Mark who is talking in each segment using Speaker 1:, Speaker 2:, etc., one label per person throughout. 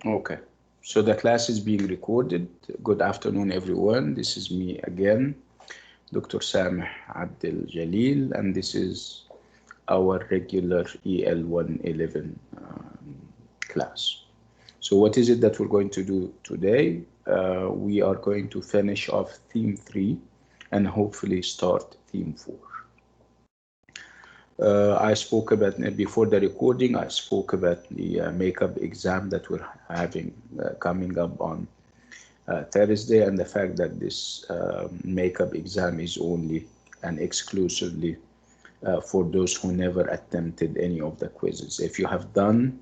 Speaker 1: Okay, so the class is being recorded. Good afternoon, everyone. This is me again, Dr. Sameh Abdel Jalil, and this is our regular EL111 class. So what is it that we're going to do today? We are going to finish off theme 3 and hopefully start theme 4. I spoke about, before the recording, I spoke about the makeup exam that we're having coming up on Thursday, and the fact that this makeup exam is only and exclusively for those who never attempted any of the quizzes. If you have done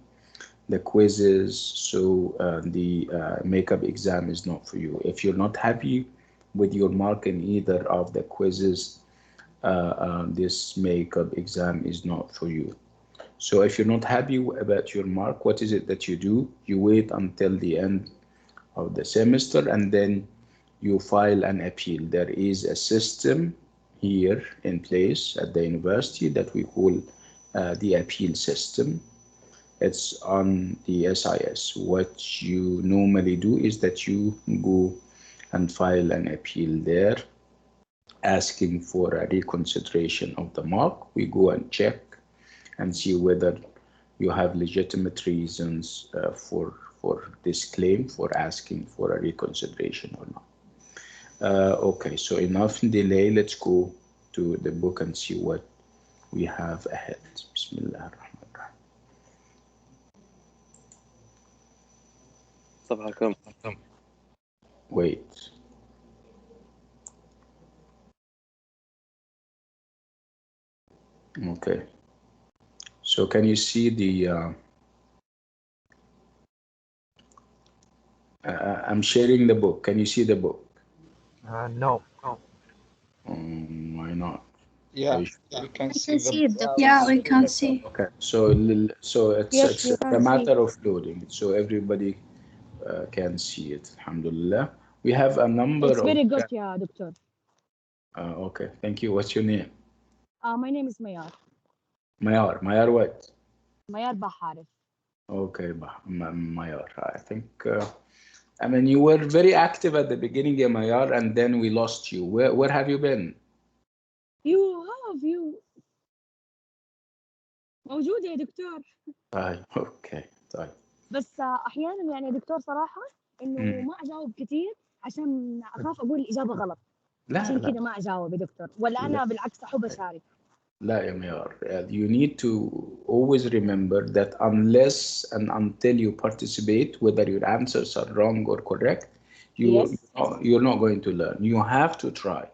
Speaker 1: the quizzes, so the makeup exam is not for you. If you're not happy with your mark in either of the quizzes, this makeup exam is not for you. So if you're not happy about your mark, what is it that you do? You wait until the end of the semester and then you file an appeal. There is a system here in place at the university that we call the appeal system. It's on the SIS. What you normally do is that you go and file an appeal there, asking for a reconsideration of the mark. We go and check and see whether you have legitimate reasons for this claim, for asking for a reconsideration or not. Okay, so enough delay. Let's go to the book and see what we have ahead. Bismillah ar-Rahman ar-Rahim. Wait. Okay. So can you see the I'm sharing the book. Can you see the book?
Speaker 2: No.
Speaker 1: Why not?
Speaker 3: Yeah, we can see
Speaker 4: the yeah, we can see.
Speaker 1: Okay, so it's a matter of loading, so everybody can see it. Alhamdulillah. We have a number
Speaker 5: It's very
Speaker 1: of
Speaker 5: good, yeah, doctor.
Speaker 1: Okay, thank you. What's your name?
Speaker 5: My name is Mayar.
Speaker 1: Mayar what?
Speaker 5: Mayar Baharif.
Speaker 1: Okay, Mayar. I think I mean, you were very active at the beginning, Mayar, and then we lost you. Where have you been?
Speaker 5: You موجودة يا دكتور.
Speaker 1: طيب اوكي طيب.
Speaker 5: بس احيانا يعني دكتور صراحة انه ما اجاوب كثير عشان اخاف اقول الاجابة غلط.
Speaker 1: لا
Speaker 5: عشان كذا ما اجاوب يا دكتور، ولا انا بالعكس احب اشارك.
Speaker 1: لا يا ميار, you need to always remember that unless and until you participate, whether your answers are wrong or correct, you're not going to learn. You have to try.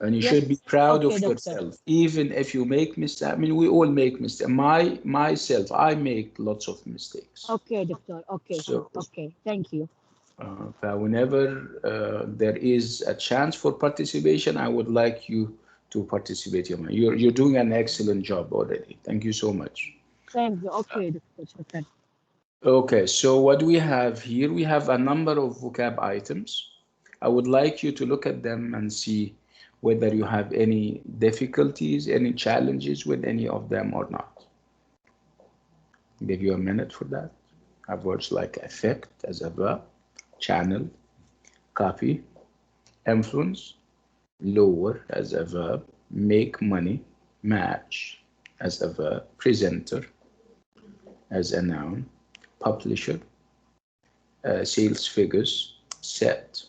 Speaker 1: And you should be proud of yourself, even if you make mistakes. I mean, we all make mistakes. Myself, I make lots of mistakes.
Speaker 5: Okay, doctor. Okay. So, okay. Thank you.
Speaker 1: Whenever there is a chance for participation, I would like you to participate. You're doing an excellent job already. Thank you so much.
Speaker 5: Thank you. Okay, doctor.
Speaker 1: Okay, so what we have here, we have a number of vocab items. I would like you to look at them and see whether you have any difficulties, any challenges with any of them or not. I'll give you a minute for that. I have words like affect as a verb, channel, copy, influence, lower as a verb, make money, match as a verb, presenter as a noun, publisher, sales figures, set,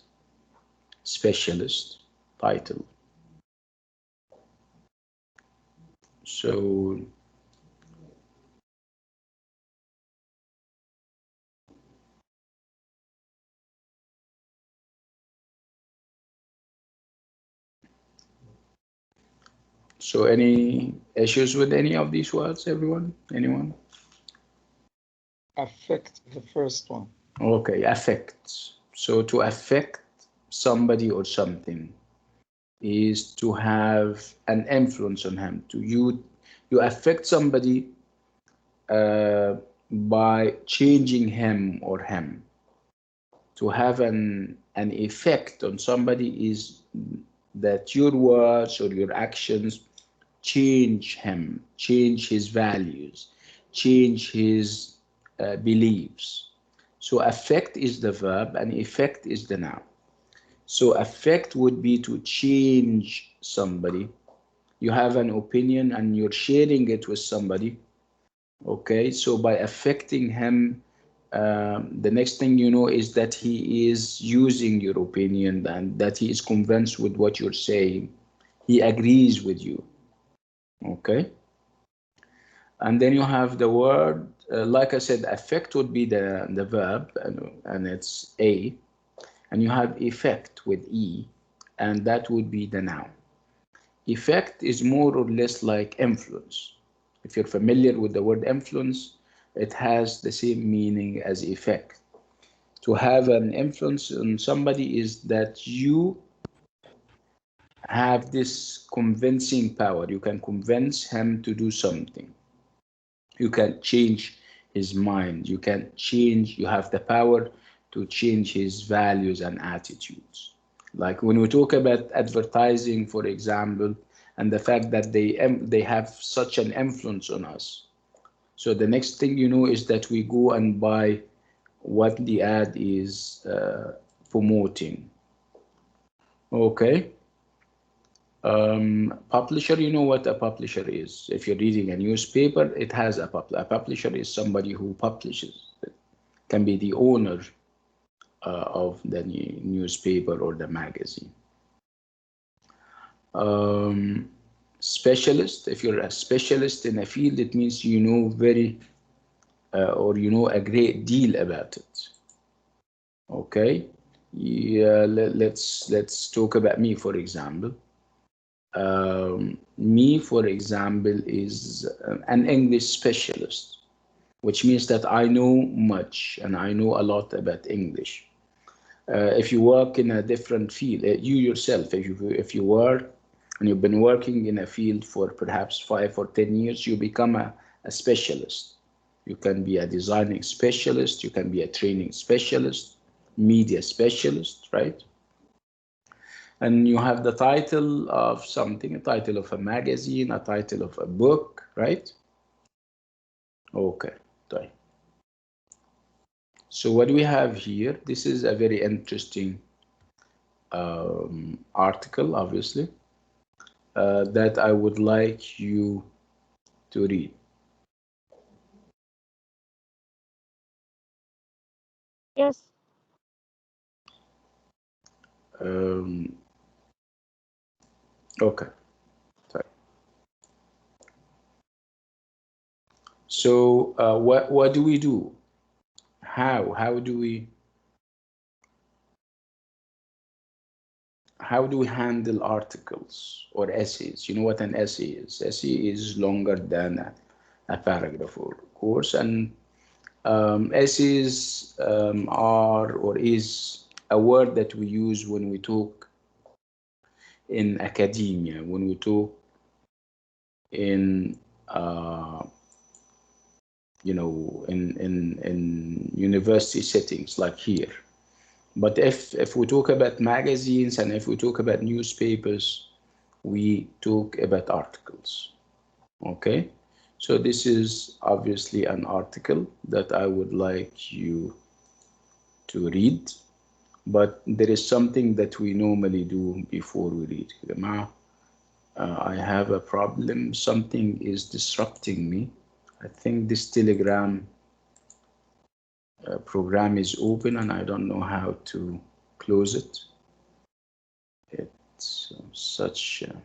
Speaker 1: specialist, title. So any issues with any of these words, everyone? Anyone?
Speaker 3: Affect, the first one.
Speaker 1: Okay, affect. So to affect somebody or something is to have an influence on him. You affect somebody by changing him or him. To have an effect on somebody is that your words or your actions change him, change his values, change his believes. So affect is the verb and effect is the noun. So affect would be to change somebody. You have an opinion and you're sharing it with somebody. Okay, so by affecting him, the next thing you know is that he is using your opinion and that he is convinced with what you're saying. He agrees with you. Okay. And then you have the word, like I said, affect would be the verb, and it's A. And you have effect with E, and that would be the noun. Effect is more or less like influence. If you're familiar with the word influence, it has the same meaning as effect. To have an influence on somebody is that you have this convincing power. You can convince him to do something. You can change his mind. You can change, you have the power to change his values and attitudes. Like when we talk about advertising, for example, and the fact that they have such an influence on us. So the next thing you know is that we go and buy what the ad is promoting. Okay. Publisher, you know what a publisher is. If you're reading a newspaper, it has a publisher is somebody who publishes. It can be the owner of the newspaper or the magazine. Specialist, if you're a specialist in a field, it means you know very or you know a great deal about it. Okay. Yeah, let's talk about me, for example. Me, for example, is an English specialist, which means that I know much and I know a lot about English. If you work in a different field, you yourself, if you work and you've been working in a field for perhaps 5 or 10 years, you become a specialist. You can be a designing specialist, you can be a training specialist, media specialist, right? And you have the title of something, a title of a magazine, a title of a book, right? Okay, right. So what we have here, this is a very interesting article, obviously, that I would like you to read.
Speaker 5: Yes.
Speaker 1: Okay. So what do we do? How do we handle articles or essays? You know what an essay is? Essay is longer than a paragraph, of course, and essays are or is a word that we use when we talk in academia, when we talk in you know, in university settings like here. But if we talk about magazines and if we talk about newspapers, we talk about articles. Okay, so this is obviously an article that I would like you to read, but there is something that we normally do before we read. I have a problem. Something is disrupting me. I think this Telegram program is open and I don't know how to close it. It's such yeah.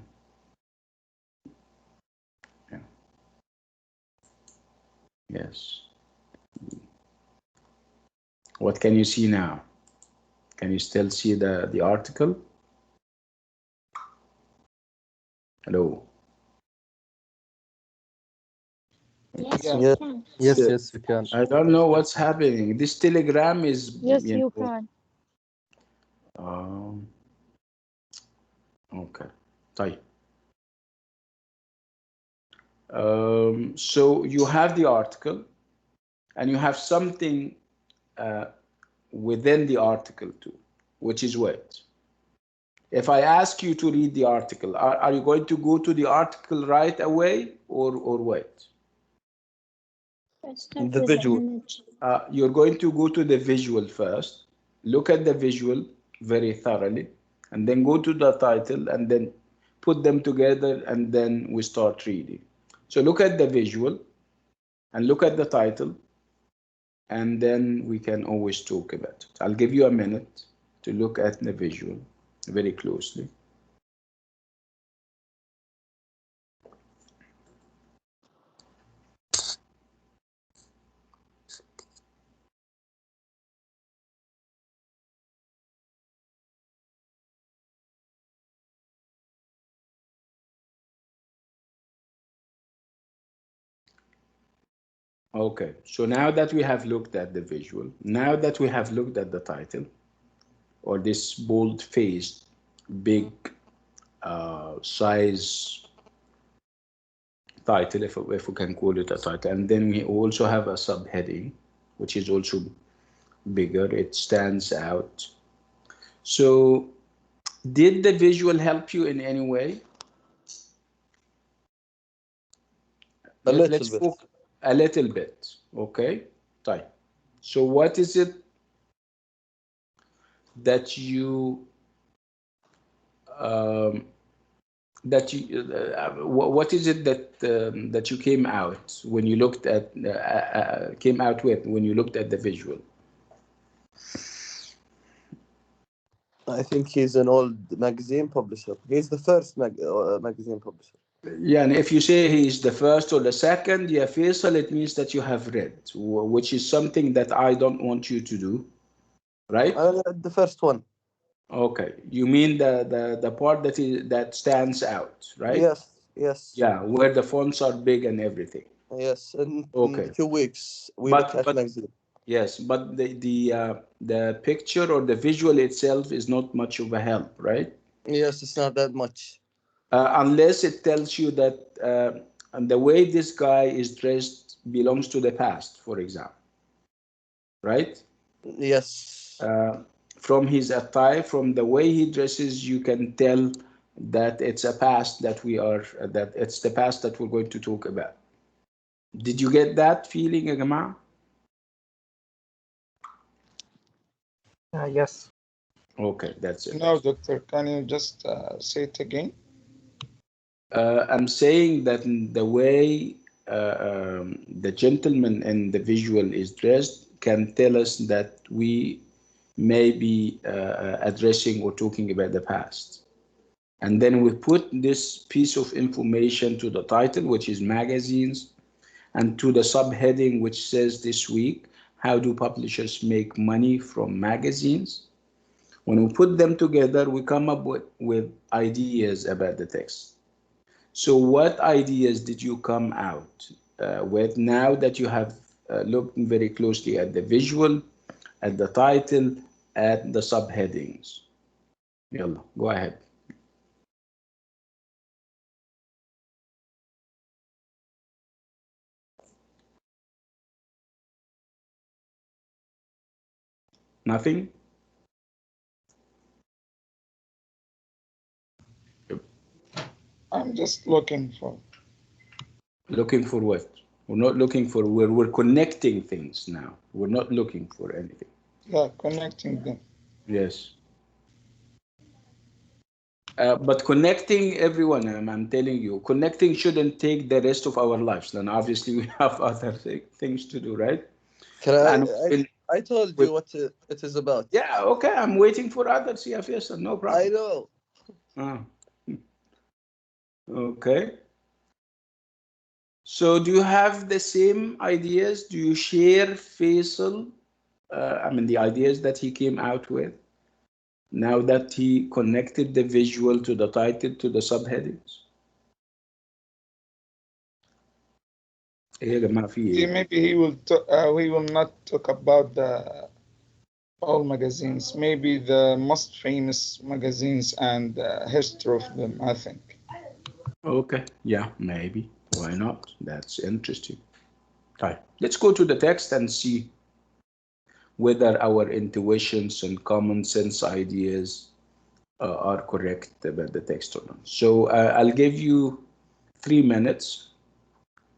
Speaker 1: Yes. What can you see now? Can you still see the article? Hello.
Speaker 5: Yes,
Speaker 3: Yeah.
Speaker 5: you can.
Speaker 2: Yes, we can.
Speaker 1: I don't know what's happening. This Telegram is
Speaker 5: Yes, you can.
Speaker 1: Okay. طيب. So you have the article and you have something within the article too, which is what? If I ask you to read the article, are you going to go to the article right away or wait?
Speaker 2: The visual.
Speaker 1: You're going to go to the visual first, look at the visual very thoroughly, and then go to the title and then put them together, and then we start reading. So look at the visual and look at the title, and then we can always talk about it. I'll give you a minute to look at the visual very closely. Okay, so now that we have looked at the visual, now that we have looked at the title, or this bold-faced, big size title, if we can call it a title, and then we also have a subheading, which is also bigger, it stands out. So did the visual help you in any way?
Speaker 2: A little bit.
Speaker 1: A little bit, okay. Right. So what is it that you what is it that you came out when you looked at came out with when you looked at the visual?
Speaker 2: I think he's an old magazine publisher. He's the first magazine publisher.
Speaker 1: Yeah, and if you say he's the first or the second, yeah, Faisal, it means that you have read, which is something that I don't want you to do, right?
Speaker 2: I read the first one.
Speaker 1: Okay, you mean the part that stands out, right?
Speaker 2: Yes, yes.
Speaker 1: Yeah, where the fonts are big and everything.
Speaker 2: Yes, in
Speaker 1: Okay.
Speaker 2: 2 weeks we look at magazine.
Speaker 1: Yes, but the picture or the visual itself is not much of a help, right?
Speaker 2: Yes, it's not that much.
Speaker 1: Unless it tells you that and the way this guy is dressed belongs to the past, for example, right?
Speaker 2: Yes.
Speaker 1: From his attire, from the way he dresses, you can tell that it's a past that it's the past that we're going to talk about. Did you get that feeling, Agama?
Speaker 3: Yes.
Speaker 1: Okay, that's it.
Speaker 3: No, doctor, can you just say it again?
Speaker 1: I'm saying that the way the gentleman in the visual is dressed can tell us that we may be addressing or talking about the past. And then we put this piece of information to the title, which is magazines, and to the subheading, which says this week, how do publishers make money from magazines? When we put them together, we come up with ideas about the text. So what ideas did you come out with now that you have looked very closely at the visual, at the title, at the subheadings? Yalla, go ahead. Nothing?
Speaker 3: I'm just looking for.
Speaker 1: Looking for what? We're not looking for, we're connecting things now. We're not looking for anything.
Speaker 3: Yeah, connecting them.
Speaker 1: Yes. But connecting everyone, I'm telling you, connecting shouldn't take the rest of our lives. Then obviously we have other things to do, right?
Speaker 2: I told you what it is about.
Speaker 1: Yeah, okay, I'm waiting for others. Yes, no problem.
Speaker 2: I know.
Speaker 1: Okay. So do you have the same ideas? Do you share Faisal, the ideas that he came out with? Now that he connected the visual to the title, to the subheadings?
Speaker 3: Maybe he will not talk about all magazines, maybe the most famous magazines and history of them, I think.
Speaker 1: Okay, yeah, maybe. Why not? That's interesting. Right. Let's go to the text and see whether our intuitions and common sense ideas are correct about the text or not. So I'll give you 3 minutes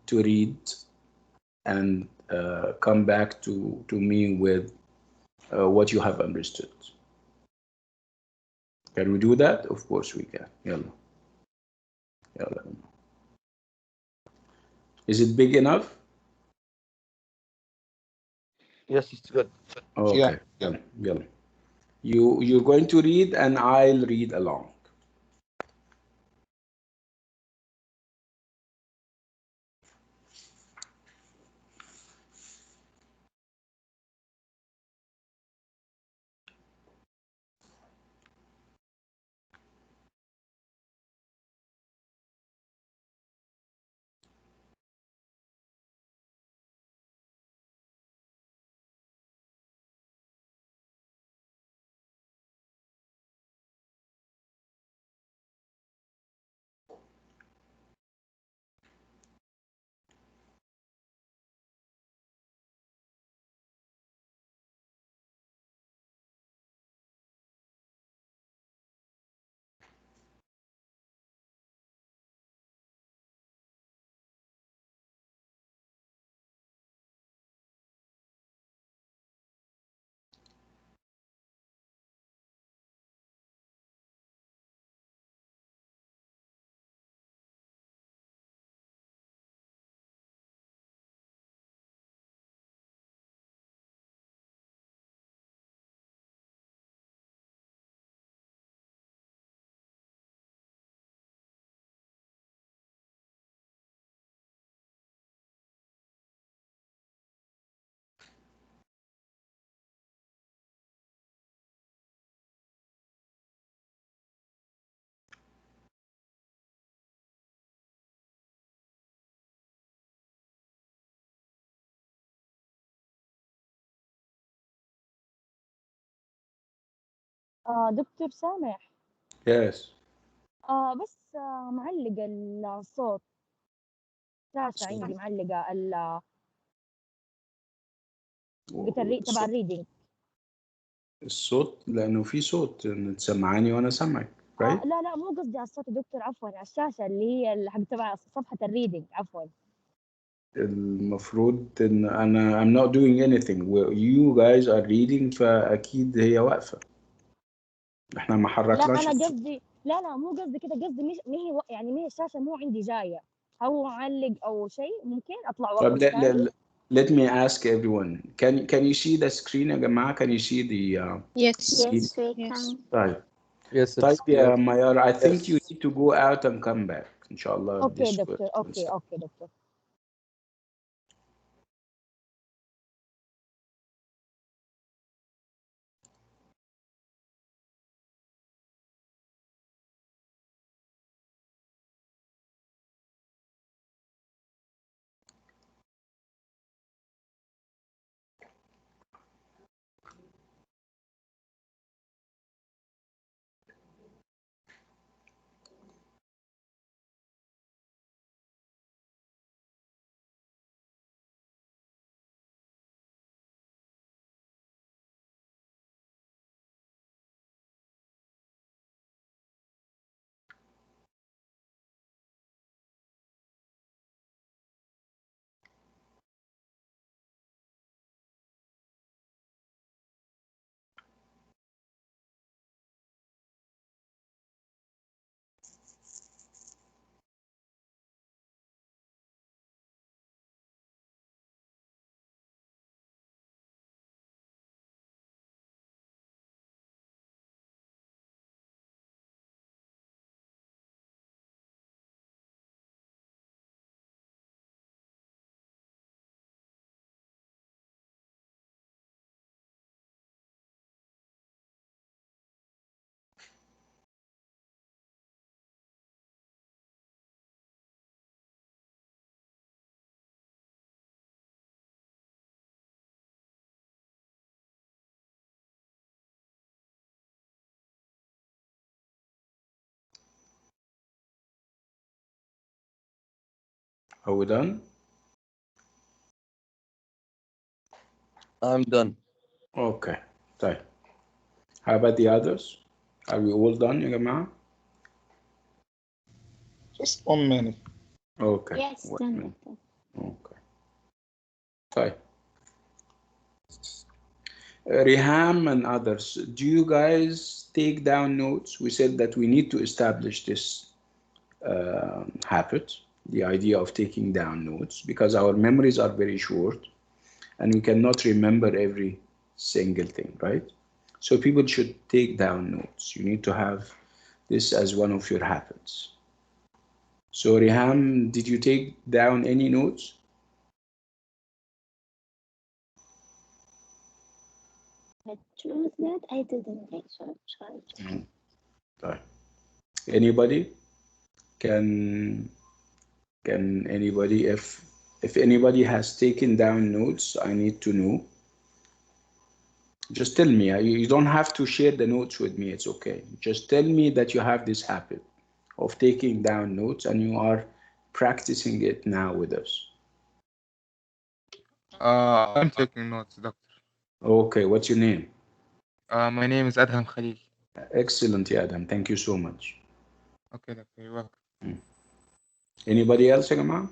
Speaker 1: to read and come back to me with what you have understood. Can we do that? Of course we can. يلا. Is it big enough?
Speaker 2: Yes, it's good.
Speaker 1: Okay. Yeah. You're going to read and I'll read along.
Speaker 5: دكتور سامح.
Speaker 1: Yes.
Speaker 5: بس معلق الصوت شاشة عندي معلقة تبع الريدنج.
Speaker 1: الصوت لأنه في صوت تسمعني وأنا سامعك. Right?
Speaker 5: لا مو قصدي على الصوت يا دكتور، عفوا على الشاشة اللي هي حق تبع صفحة الريدنج، عفوا.
Speaker 1: المفروض إن I'm not doing anything. You guys are reading فأكيد هي واقفة. إحنا ما
Speaker 5: لا
Speaker 1: حركناش.
Speaker 5: أنا قصدي لا مو قصدي كده، قصدي مش هي يعني ما هي الشاشة مو عندي جاية، أو معلق أو شيء، ممكن أطلع
Speaker 1: طب
Speaker 5: وأوقف ثاني.
Speaker 1: let me ask everyone. Can you see the screen يا جماعة? Can you see the
Speaker 4: Yes.
Speaker 6: Yes, we can.
Speaker 1: طيب.
Speaker 2: Yes,
Speaker 1: طيب
Speaker 2: it's
Speaker 1: يا
Speaker 2: clear.
Speaker 1: ميار, I think
Speaker 2: Yes.
Speaker 1: you need to go out and come back إن شاء الله.
Speaker 5: أوكي
Speaker 1: this
Speaker 5: دكتور،
Speaker 1: will-
Speaker 5: أوكي دكتور.
Speaker 1: Are we done?
Speaker 2: I'm done.
Speaker 1: Okay. طيب. How about the others? Are we all done يا جماعة?
Speaker 3: Just 1 minute.
Speaker 1: Okay.
Speaker 6: Yes,
Speaker 1: One
Speaker 6: done.
Speaker 1: minute. Okay. طيب. Riham and others, do you guys take down notes? We said that we need to establish this habit, the idea of taking down notes, because our memories are very short and we cannot remember every single thing, right? So people should take down notes. You need to have this as one of your habits. So Riham, did you take down any notes?
Speaker 5: I choose that. I didn't think so. Sorry.
Speaker 1: Right. Anybody? Can anybody, if anybody has taken down notes, I need to know. Just tell me. You don't have to share the notes with me. It's okay. Just tell me that you have this habit of taking down notes and you are practicing it now with us.
Speaker 6: I'm taking notes, doctor.
Speaker 1: Okay, what's your name?
Speaker 6: My name is Adham Khalil.
Speaker 1: Excellent, Adam. Thank you so much.
Speaker 6: Okay, doctor, you're welcome.
Speaker 1: Anybody else, Jama?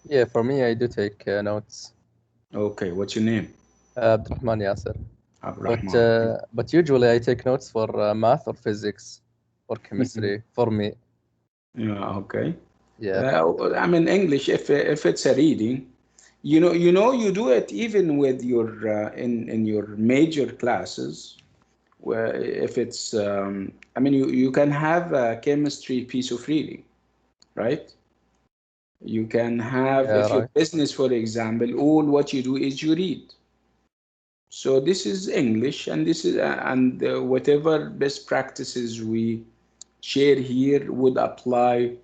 Speaker 2: Yeah, for me, I do take notes.
Speaker 1: Okay, what's your name?
Speaker 2: Abdurrahman Yasser.
Speaker 1: Abdurrahman.
Speaker 2: But usually I take notes for math or physics or chemistry for me.
Speaker 1: Yeah, okay.
Speaker 2: Yeah.
Speaker 1: I mean, English, if it's a reading, you do it even with your in your major classes, where if it's I mean, you can have a chemistry piece of reading, right? You can have,
Speaker 2: Yeah,
Speaker 1: if your
Speaker 2: right.
Speaker 1: business, for example, all what you do is you read. So this is English, and this is and whatever best practices we share here would apply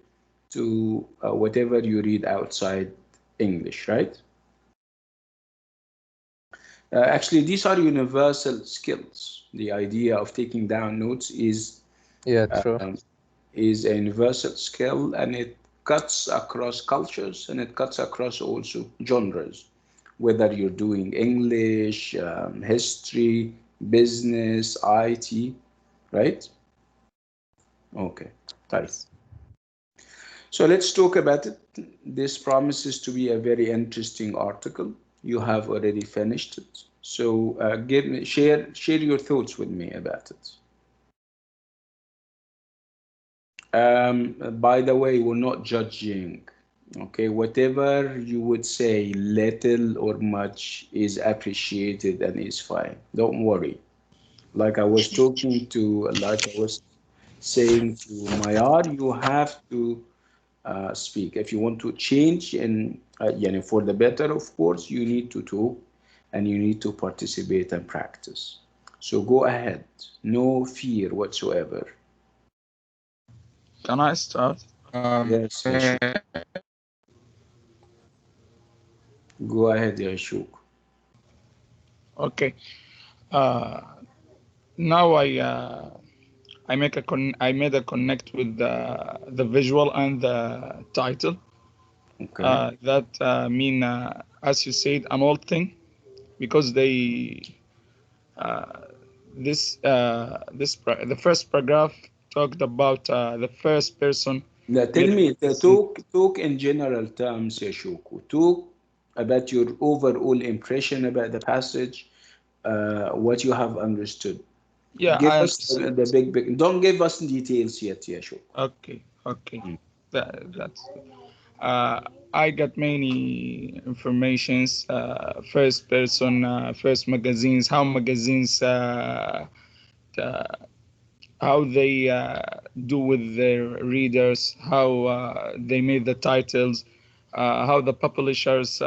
Speaker 1: to whatever you read outside English, right? Actually, these are universal skills. The idea of taking down notes
Speaker 2: Yeah, true.
Speaker 1: is a universal skill, and it cuts across cultures and it cuts across also genres, whether you're doing English, history, business, IT, right? Okay, thanks. So let's talk about it. This promises to be a very interesting article. You have already finished it. So share your thoughts with me about it. By the way, we're not judging. Okay, whatever you would say, little or much, is appreciated and is fine. Don't worry. Like I was saying to Mayar, you have to speak. If you want to change, and for the better, of course, you need to talk and you need to participate and practice. So go ahead. No fear whatsoever.
Speaker 3: Can I start?
Speaker 1: Yes, Yashuk. Go ahead, Yashuk.
Speaker 3: Okay. Now I made a connect with the visual and the title.
Speaker 1: Okay.
Speaker 3: That mean, as you said, an old thing, because they the first paragraph talked about the first person.
Speaker 1: Now tell me, talk in general terms, Yashuk. Talk about your overall impression about the passage, what you have understood.
Speaker 3: Yeah,
Speaker 1: Give
Speaker 3: I
Speaker 1: us
Speaker 3: understood.
Speaker 1: the big. Don't give us details yet, Yashuk.
Speaker 3: Okay. That's. I got many informations. First person, first magazines, how magazines, how they do with their readers, how they made the titles, how the publishers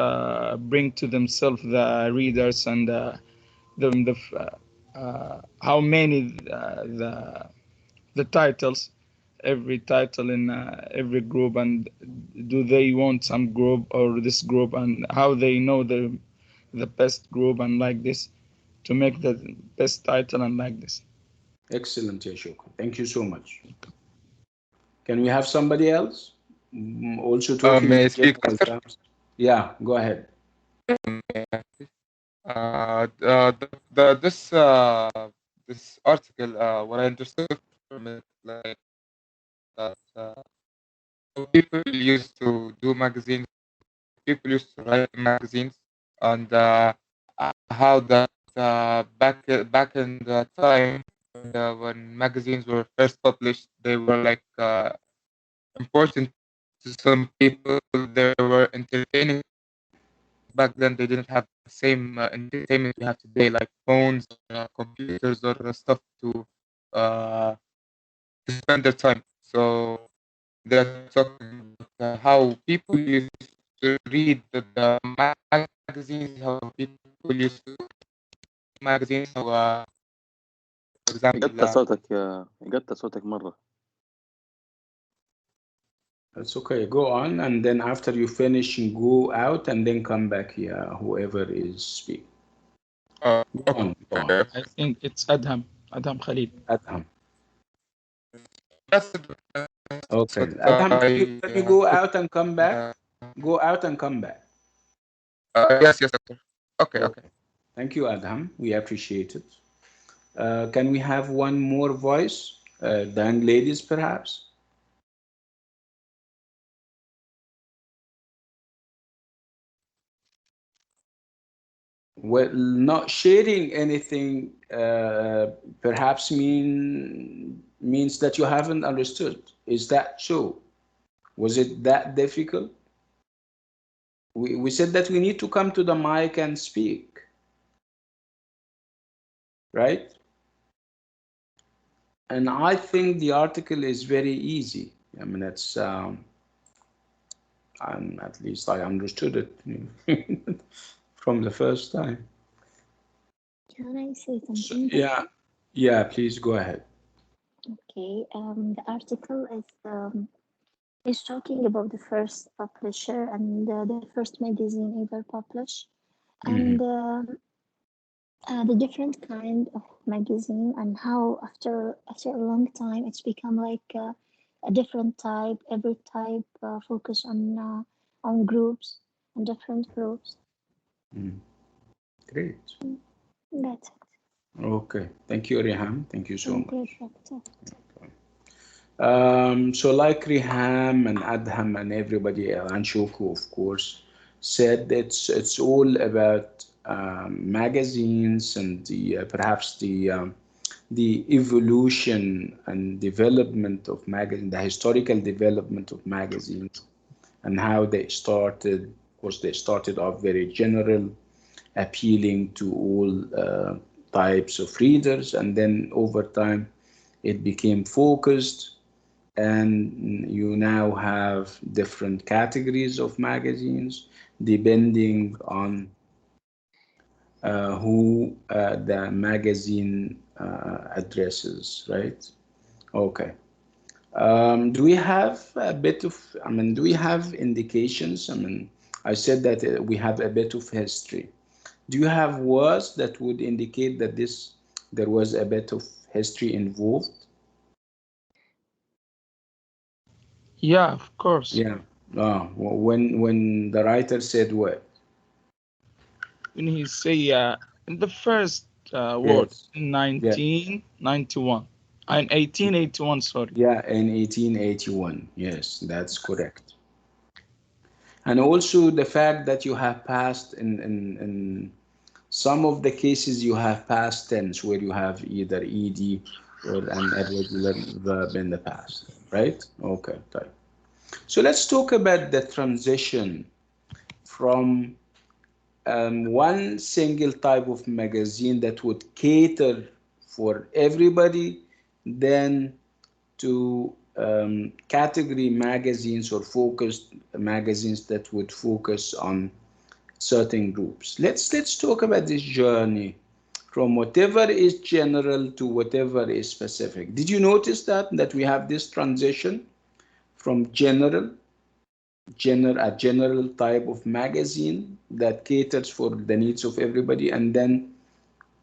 Speaker 3: bring to themselves the readers, and how many the titles, every title in every group, and do they want some group or this group, and how they know the best group, and like this, to make the best title, and like this.
Speaker 1: Excellent, Yashuk. Thank you so much. Can we have somebody else also talking
Speaker 6: May I
Speaker 1: in
Speaker 6: speak,
Speaker 1: general
Speaker 6: doctor?
Speaker 1: terms? Yeah, go ahead.
Speaker 6: This article, what I understood from it, like that people used to do magazines, people used to write magazines and how that back in the time when magazines were first published, they were like important to some people. They were entertaining. Back then, they didn't have the same entertainment we have today, like phones, computers, or stuff uh, to spend their time. So they're talking about how people used to read the magazines, how people used to magazines, how for example,
Speaker 2: قطع صوتك قطع صوتك مرة.
Speaker 1: That's okay. Go on, and then after you finish, go out and then come back here, whoever is speaking. Go on, go on.
Speaker 3: I think it's Adham Khalid.
Speaker 1: Adham.
Speaker 6: that's
Speaker 1: Okay.
Speaker 6: what
Speaker 1: Adham, can you go out and come back? Go out and come back.
Speaker 6: yes, doctor. Okay.
Speaker 1: Thank you, Adham. We appreciate it. Can we have one more voice? The young ladies, perhaps? Well, not sharing anything perhaps means that you haven't understood. Is that so? Was it that difficult? We said that we need to come to the mic and speak, right? And I think the article is very easy. I mean, it's at least I understood it from the first time.
Speaker 5: Can I say something?
Speaker 1: So, yeah, please go ahead.
Speaker 5: Okay, the article is talking about the first publisher and the first magazine ever published, and the different kind of magazine, and how after a long time it's become like a different type. Every type focus on groups and different groups.
Speaker 1: Great.
Speaker 5: That's it.
Speaker 1: Okay, thank you, Riham. Thank you so much.
Speaker 5: Okay.
Speaker 1: So like Riham and Adham and everybody, and Shoku, of course, said it's all about magazines and perhaps the evolution and development of magazines, the historical development of magazines, and how they started. Of course, they started off very general, appealing to all types of readers, and then over time it became focused, and you now have different categories of magazines depending on who the magazine addresses, right? Okay. Do we have a bit of, do we have indications? I said that we have a bit of history. Do you have words that would indicate that there was a bit of history involved?
Speaker 3: Yeah, of course.
Speaker 1: Yeah. When the writer said what?
Speaker 3: When he say in the first word in 1991, in 1881, sorry.
Speaker 1: Yeah, in 1881. Yes, that's correct. And also the fact that you have passed in some of the cases you have past tense where you have either ed or an irregular verb in the past, right? Okay, right. So let's talk about the transition from one single type of magazine that would cater for everybody, then to category magazines or focused magazines that would focus on certain groups. Let's talk about this journey from whatever is general to whatever is specific. Did you notice that we have this transition from a general type of magazine that caters for the needs of everybody, and then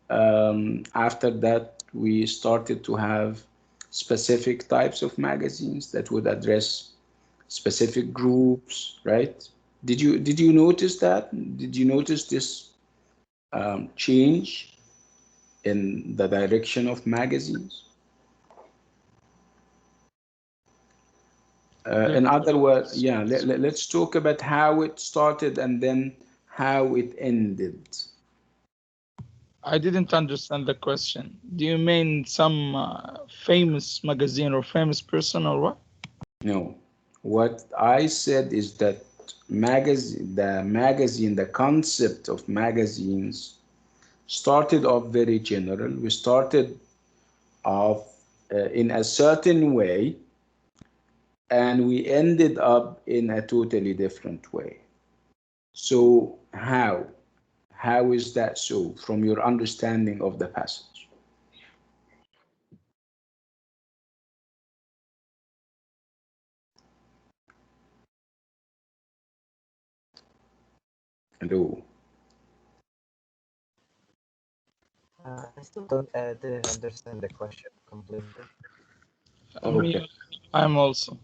Speaker 1: after that we started to have specific types of magazines that would address specific groups, right? Did you notice that? Did you notice this change in the direction of magazines? In other words, yeah, let's talk about how it started and then how it ended.
Speaker 3: I didn't understand the question. Do you mean some famous magazine or famous person or what?
Speaker 1: No, what I said is that the concept of magazines started off very general. We started off in a certain way, and we ended up in a totally different way. So how? How is that so from your understanding of the passage? Hello.
Speaker 7: I still didn't understand the question completely.
Speaker 1: Okay.
Speaker 3: I'm also.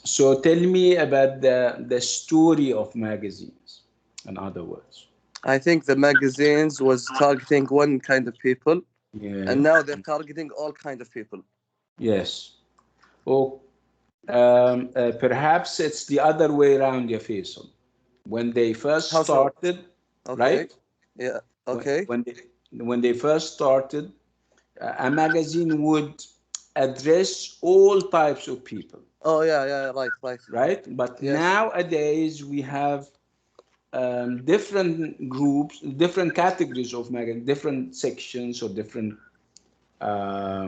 Speaker 1: So tell me about the story of magazines, in other words.
Speaker 2: I think the magazines was targeting one kind of people,
Speaker 1: Yeah.
Speaker 2: and now they're targeting all kind of people.
Speaker 1: Yes. Oh, perhaps it's the other way around, ya Faisal. When they first
Speaker 2: How so?
Speaker 1: started,
Speaker 2: Okay.
Speaker 1: right?
Speaker 2: Yeah. Okay.
Speaker 1: When they first started, a magazine would address all types of people.
Speaker 2: Oh yeah, yeah, right.
Speaker 1: Right? But
Speaker 2: Yes.
Speaker 1: nowadays we have different groups, different categories of magazine, different sections or different. I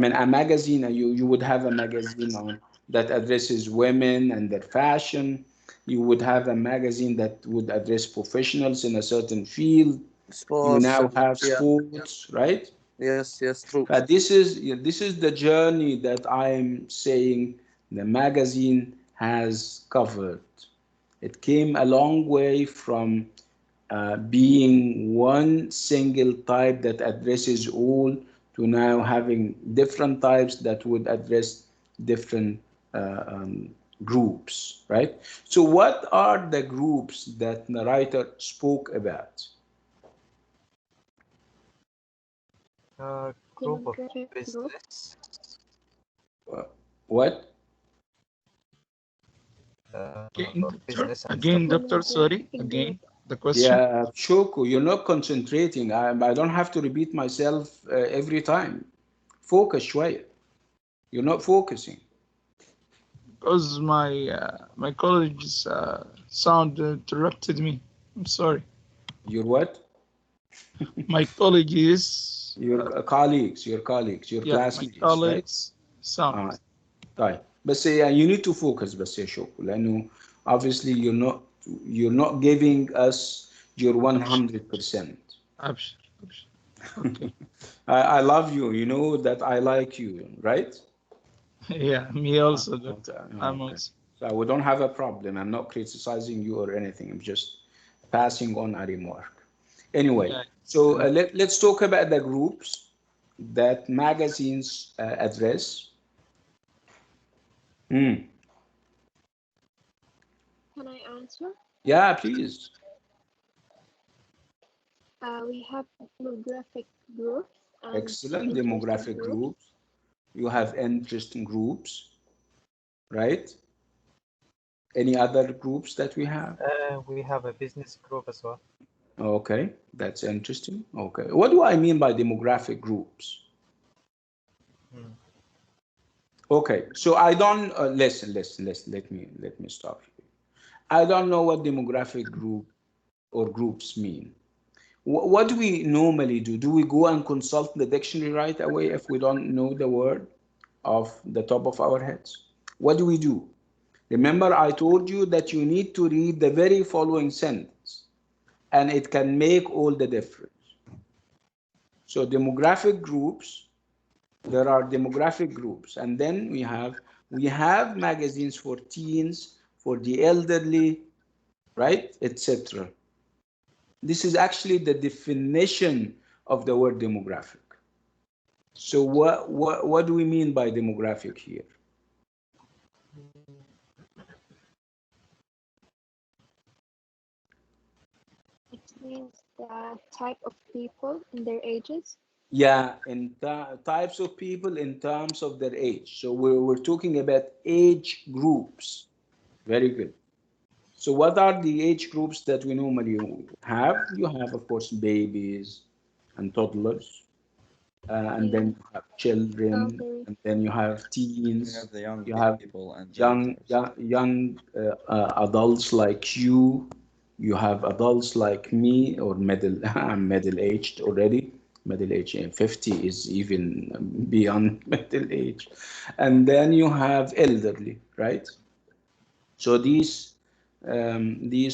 Speaker 1: mean, a magazine. You would have a magazine on that addresses women and their fashion. You would have a magazine that would address professionals in a certain field. You
Speaker 2: Sports.
Speaker 1: now have
Speaker 2: Yeah.
Speaker 1: sports, right?
Speaker 2: Yes. True.
Speaker 1: But this is the journey that I am saying the magazine has covered. It came a long way from being one single type that addresses all to now having different types that would address different groups, right? So what are the groups that the writer spoke about?
Speaker 7: Group of
Speaker 5: Demographic group.
Speaker 7: business.
Speaker 1: What?
Speaker 7: Business and
Speaker 3: Again, doctor, sorry.
Speaker 5: Demographic
Speaker 3: Again,
Speaker 5: group.
Speaker 3: the question.
Speaker 1: Yeah, Shoko, you're not concentrating. I don't have to repeat myself every time. Focus شوية. You're not focusing.
Speaker 3: Because my colleague's sound interrupted me. I'm sorry.
Speaker 1: Your what?
Speaker 3: My colleague is
Speaker 1: Your colleagues, your
Speaker 3: yeah, my
Speaker 1: classmates, right?
Speaker 3: colleagues sound.
Speaker 1: طيب. بس you need to focus بس يا شوكو لأنه obviously you're not giving us your 100%.
Speaker 3: Abshir. Okay.
Speaker 1: I love you. You know that I like you, right?
Speaker 3: Yeah, me also, doctor.
Speaker 1: Okay.
Speaker 3: I'm also.
Speaker 1: So we don't have a problem. I'm not criticizing you or anything. I'm just passing on a remark. Anyway,
Speaker 3: Yeah.
Speaker 1: so let's talk about the groups that magazines address.
Speaker 5: Can I answer?
Speaker 1: Yeah, please.
Speaker 5: We have demographic groups and
Speaker 1: Excellent.
Speaker 5: interest
Speaker 1: Demographic groups. You have interest groups, right? Any other groups that we have?
Speaker 7: We have a business group as well.
Speaker 1: Okay, that's interesting. Okay, what do I mean by demographic groups? Okay, so I don't listen. Let me stop you. I don't know what demographic group or groups mean. What do we normally do? Do we go and consult the dictionary right away if we don't know the word off the top of our heads? What do we do? Remember, I told you that you need to read the very following sentence, and it can make all the difference. So demographic groups, there are demographic groups, and then we have magazines for teens, for the elderly, right, etc. This is actually the definition of the word demographic. So what do we mean by demographic here?
Speaker 5: It means the type of people and their ages.
Speaker 1: Yeah, in types of people in terms of their age. So we're talking about age groups. Very good. So what are the age groups that we normally have? You have, of course, babies and toddlers, and then you have children,
Speaker 5: Okay.
Speaker 1: and then you have
Speaker 8: You
Speaker 1: teens,
Speaker 8: have the young
Speaker 1: you have
Speaker 8: people and
Speaker 1: young
Speaker 8: youngsters.
Speaker 1: young adults like you. You have adults like me, or middle. I'm middle-aged already. Middle age, 50 is even beyond middle age, and then you have elderly, right? So these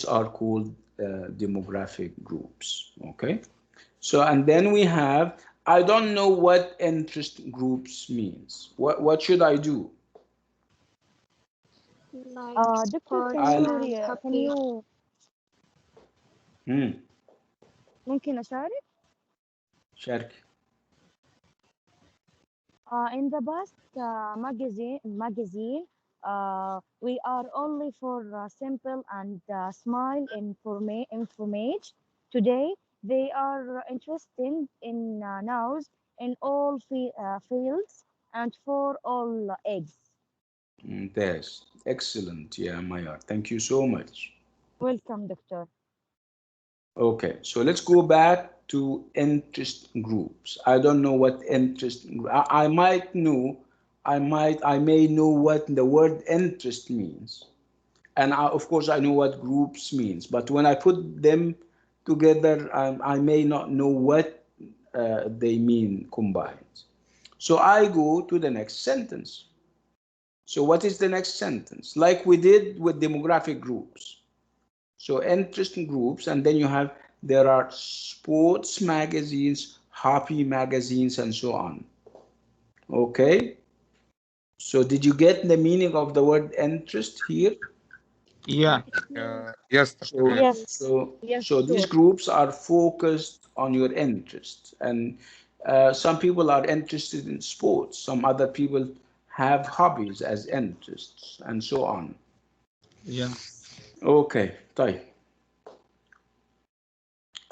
Speaker 1: are called demographic groups. Okay. So and then we have, I don't know what interest groups means. What should I do?
Speaker 5: Like
Speaker 9: Doctor, can
Speaker 5: sports
Speaker 1: I'll
Speaker 9: you
Speaker 5: and
Speaker 9: can
Speaker 5: hockey.
Speaker 9: you
Speaker 1: hmm,
Speaker 9: ممكن أشارك؟
Speaker 1: شارك.
Speaker 9: In the past magazine, we are only for simple and smile information. Today, they are interested in news in all fields and for all ages.
Speaker 1: Yes, excellent. Yeah, Maya, thank you so much.
Speaker 9: Welcome, Doctor.
Speaker 1: Okay, so let's go back to interest groups. I don't know what interest. I might know. I may know what the word interest means, and of course I know what groups means. But when I put them together, I may not know what they mean combined. So I go to the next sentence. So what is the next sentence? Like we did with demographic groups. So interest groups, and then you have, there are sports magazines, hobby magazines, and so on. Okay. So did you get the meaning of the word interest here?
Speaker 3: Yeah.
Speaker 6: Yes, Dr.
Speaker 1: So,
Speaker 6: Yes.
Speaker 9: Yes, yes,
Speaker 1: so these
Speaker 9: sure.
Speaker 1: groups are focused on your interest, and some people are interested in sports. Some other people have hobbies as interests, and so on.
Speaker 3: Yeah.
Speaker 1: Okay, طيب.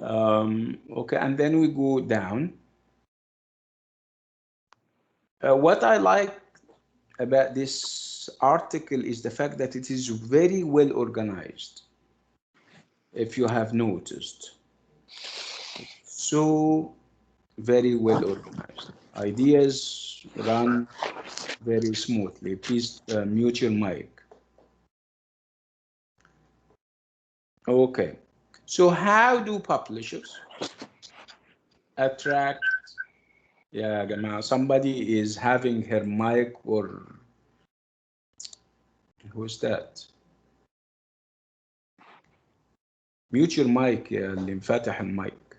Speaker 1: Okay, and then we go down. What I like about this article is the fact that it is very well organized. If you have noticed, so very well organized. Ideas run very smoothly. Please mute your mic. Okay. So how do publishers attract? Yeah, Gamal, somebody is having her mic, or who's that? Mute your mic يا اللي مفاتح المايك.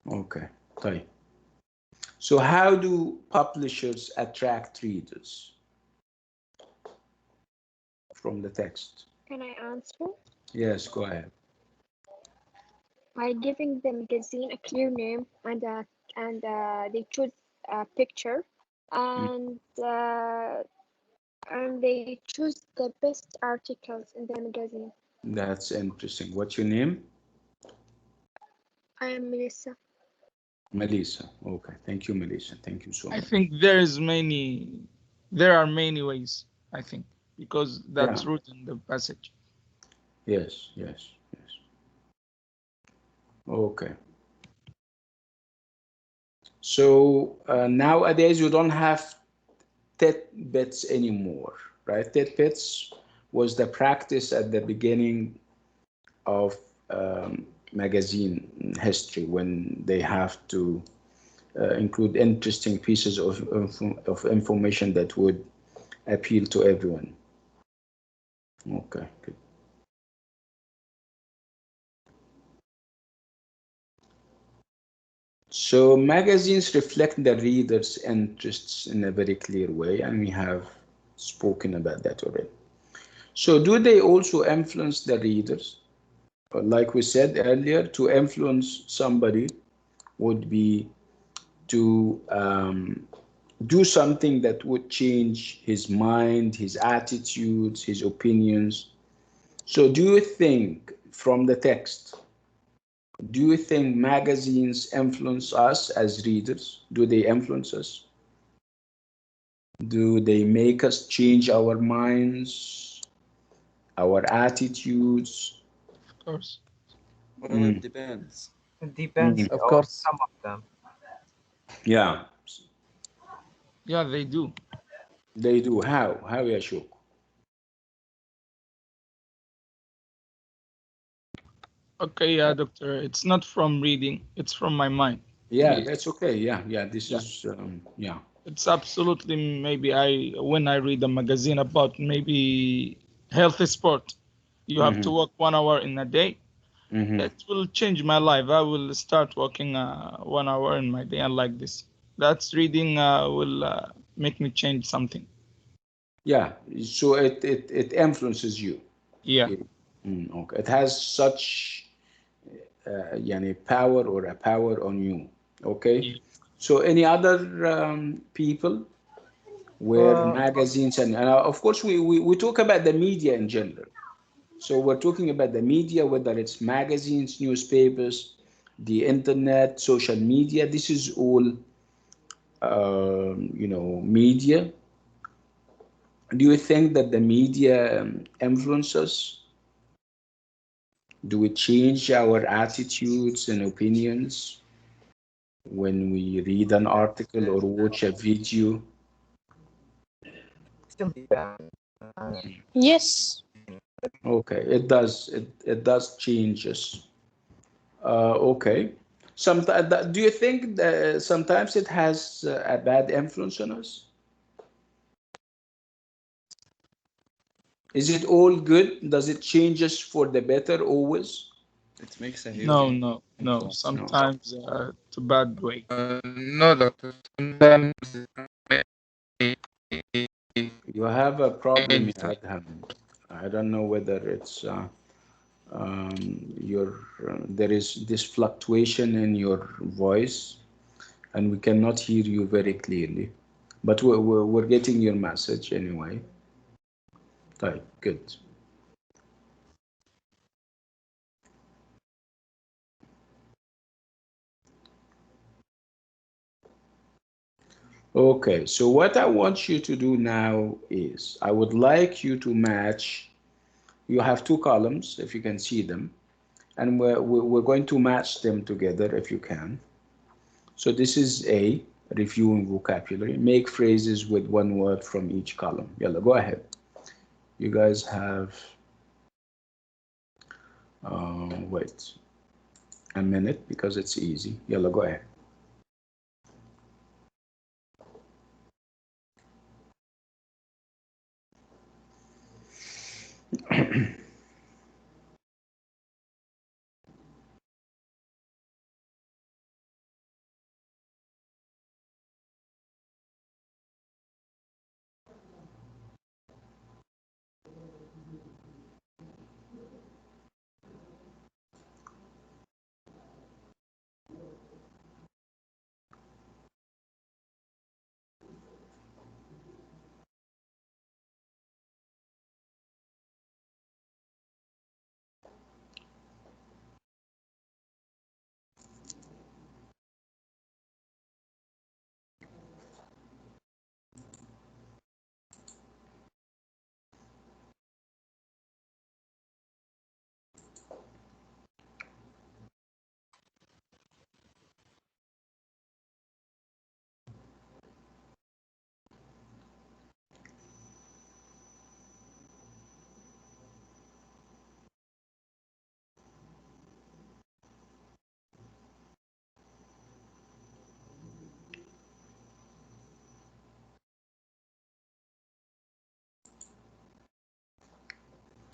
Speaker 1: Okay, طيب. So how do publishers attract readers from the text?
Speaker 5: Can I answer?
Speaker 1: Yes, go ahead.
Speaker 5: By giving the magazine a clear name and they choose a picture and they choose the best articles in the magazine.
Speaker 1: That's interesting. What's your name?
Speaker 5: I am Melissa.
Speaker 1: Melissa. Okay, thank you, Melissa. Thank you so
Speaker 3: I
Speaker 1: much.
Speaker 3: think there are many ways, I think, because that's
Speaker 1: Yeah.
Speaker 3: written in the passage.
Speaker 1: Yes, yes, yes. Okay. So nowadays you don't have tidbits anymore, right? Tidbits was the practice at the beginning of magazine history, when they have to include interesting pieces of information that would appeal to everyone. Okay, good. So magazines reflect the reader's interests in a very clear way, and we have spoken about that already. So do they also influence the readers? Like we said earlier, to influence somebody would be to do something that would change his mind, his attitudes, his opinions. So do you think from the text, Do you think magazines influence us as readers? Do they influence us? Do they make us change our minds, our attitudes?
Speaker 3: Of course.
Speaker 8: Well, it depends.
Speaker 7: It depends
Speaker 2: Of
Speaker 7: on
Speaker 2: course.
Speaker 7: some of them.
Speaker 1: Yeah,
Speaker 3: Yeah, they do.
Speaker 1: they do. How, Yashuk?
Speaker 3: Okay, yeah, doctor. It's not from reading. It's from my mind.
Speaker 1: Yeah,
Speaker 3: Please.
Speaker 1: that's okay. Yeah. This
Speaker 3: Yeah.
Speaker 1: is, yeah.
Speaker 3: It's absolutely maybe when I read a magazine about maybe healthy sport, you have to walk 1 hour in a day. It will change my life. I will start walking 1 hour in my day and like this. That's reading will make me change something.
Speaker 1: Yeah, so it influences you.
Speaker 3: Yeah.
Speaker 1: Okay. It has such yani power or a power on you. Okay.
Speaker 3: Yeah.
Speaker 1: So any other people where
Speaker 7: Well,
Speaker 1: magazines and of course we talk about the media in general. So we're talking about the media, whether it's magazines, newspapers, the internet, social media. This is all media. Do you think that the media influences? Do we change our attitudes and opinions when we read an article or watch a video?
Speaker 7: still depends.
Speaker 4: Yes.
Speaker 1: Okay, it does. It does change us. Okay. Sometimes, do you think that sometimes it has a bad influence on us? Is it all good? Does it change us for the better always?
Speaker 8: It makes a huge
Speaker 3: No.
Speaker 8: influence.
Speaker 3: Sometimes it's a bad way.
Speaker 6: No, doctor. Sometimes
Speaker 1: You have a problem,
Speaker 6: change.
Speaker 1: you Adham. I don't know whether it's your there is this fluctuation in your voice, and we cannot hear you very clearly. But we're getting your message anyway. Right, good. Okay, so what I want you to do now is I would like you to match. You have two columns, if you can see them, and we're going to match them together if you can. So this is A, reviewing vocabulary. Make phrases with one word from each column. Yalla, go ahead. You guys have, wait a minute because it's easy. Yalla, go ahead.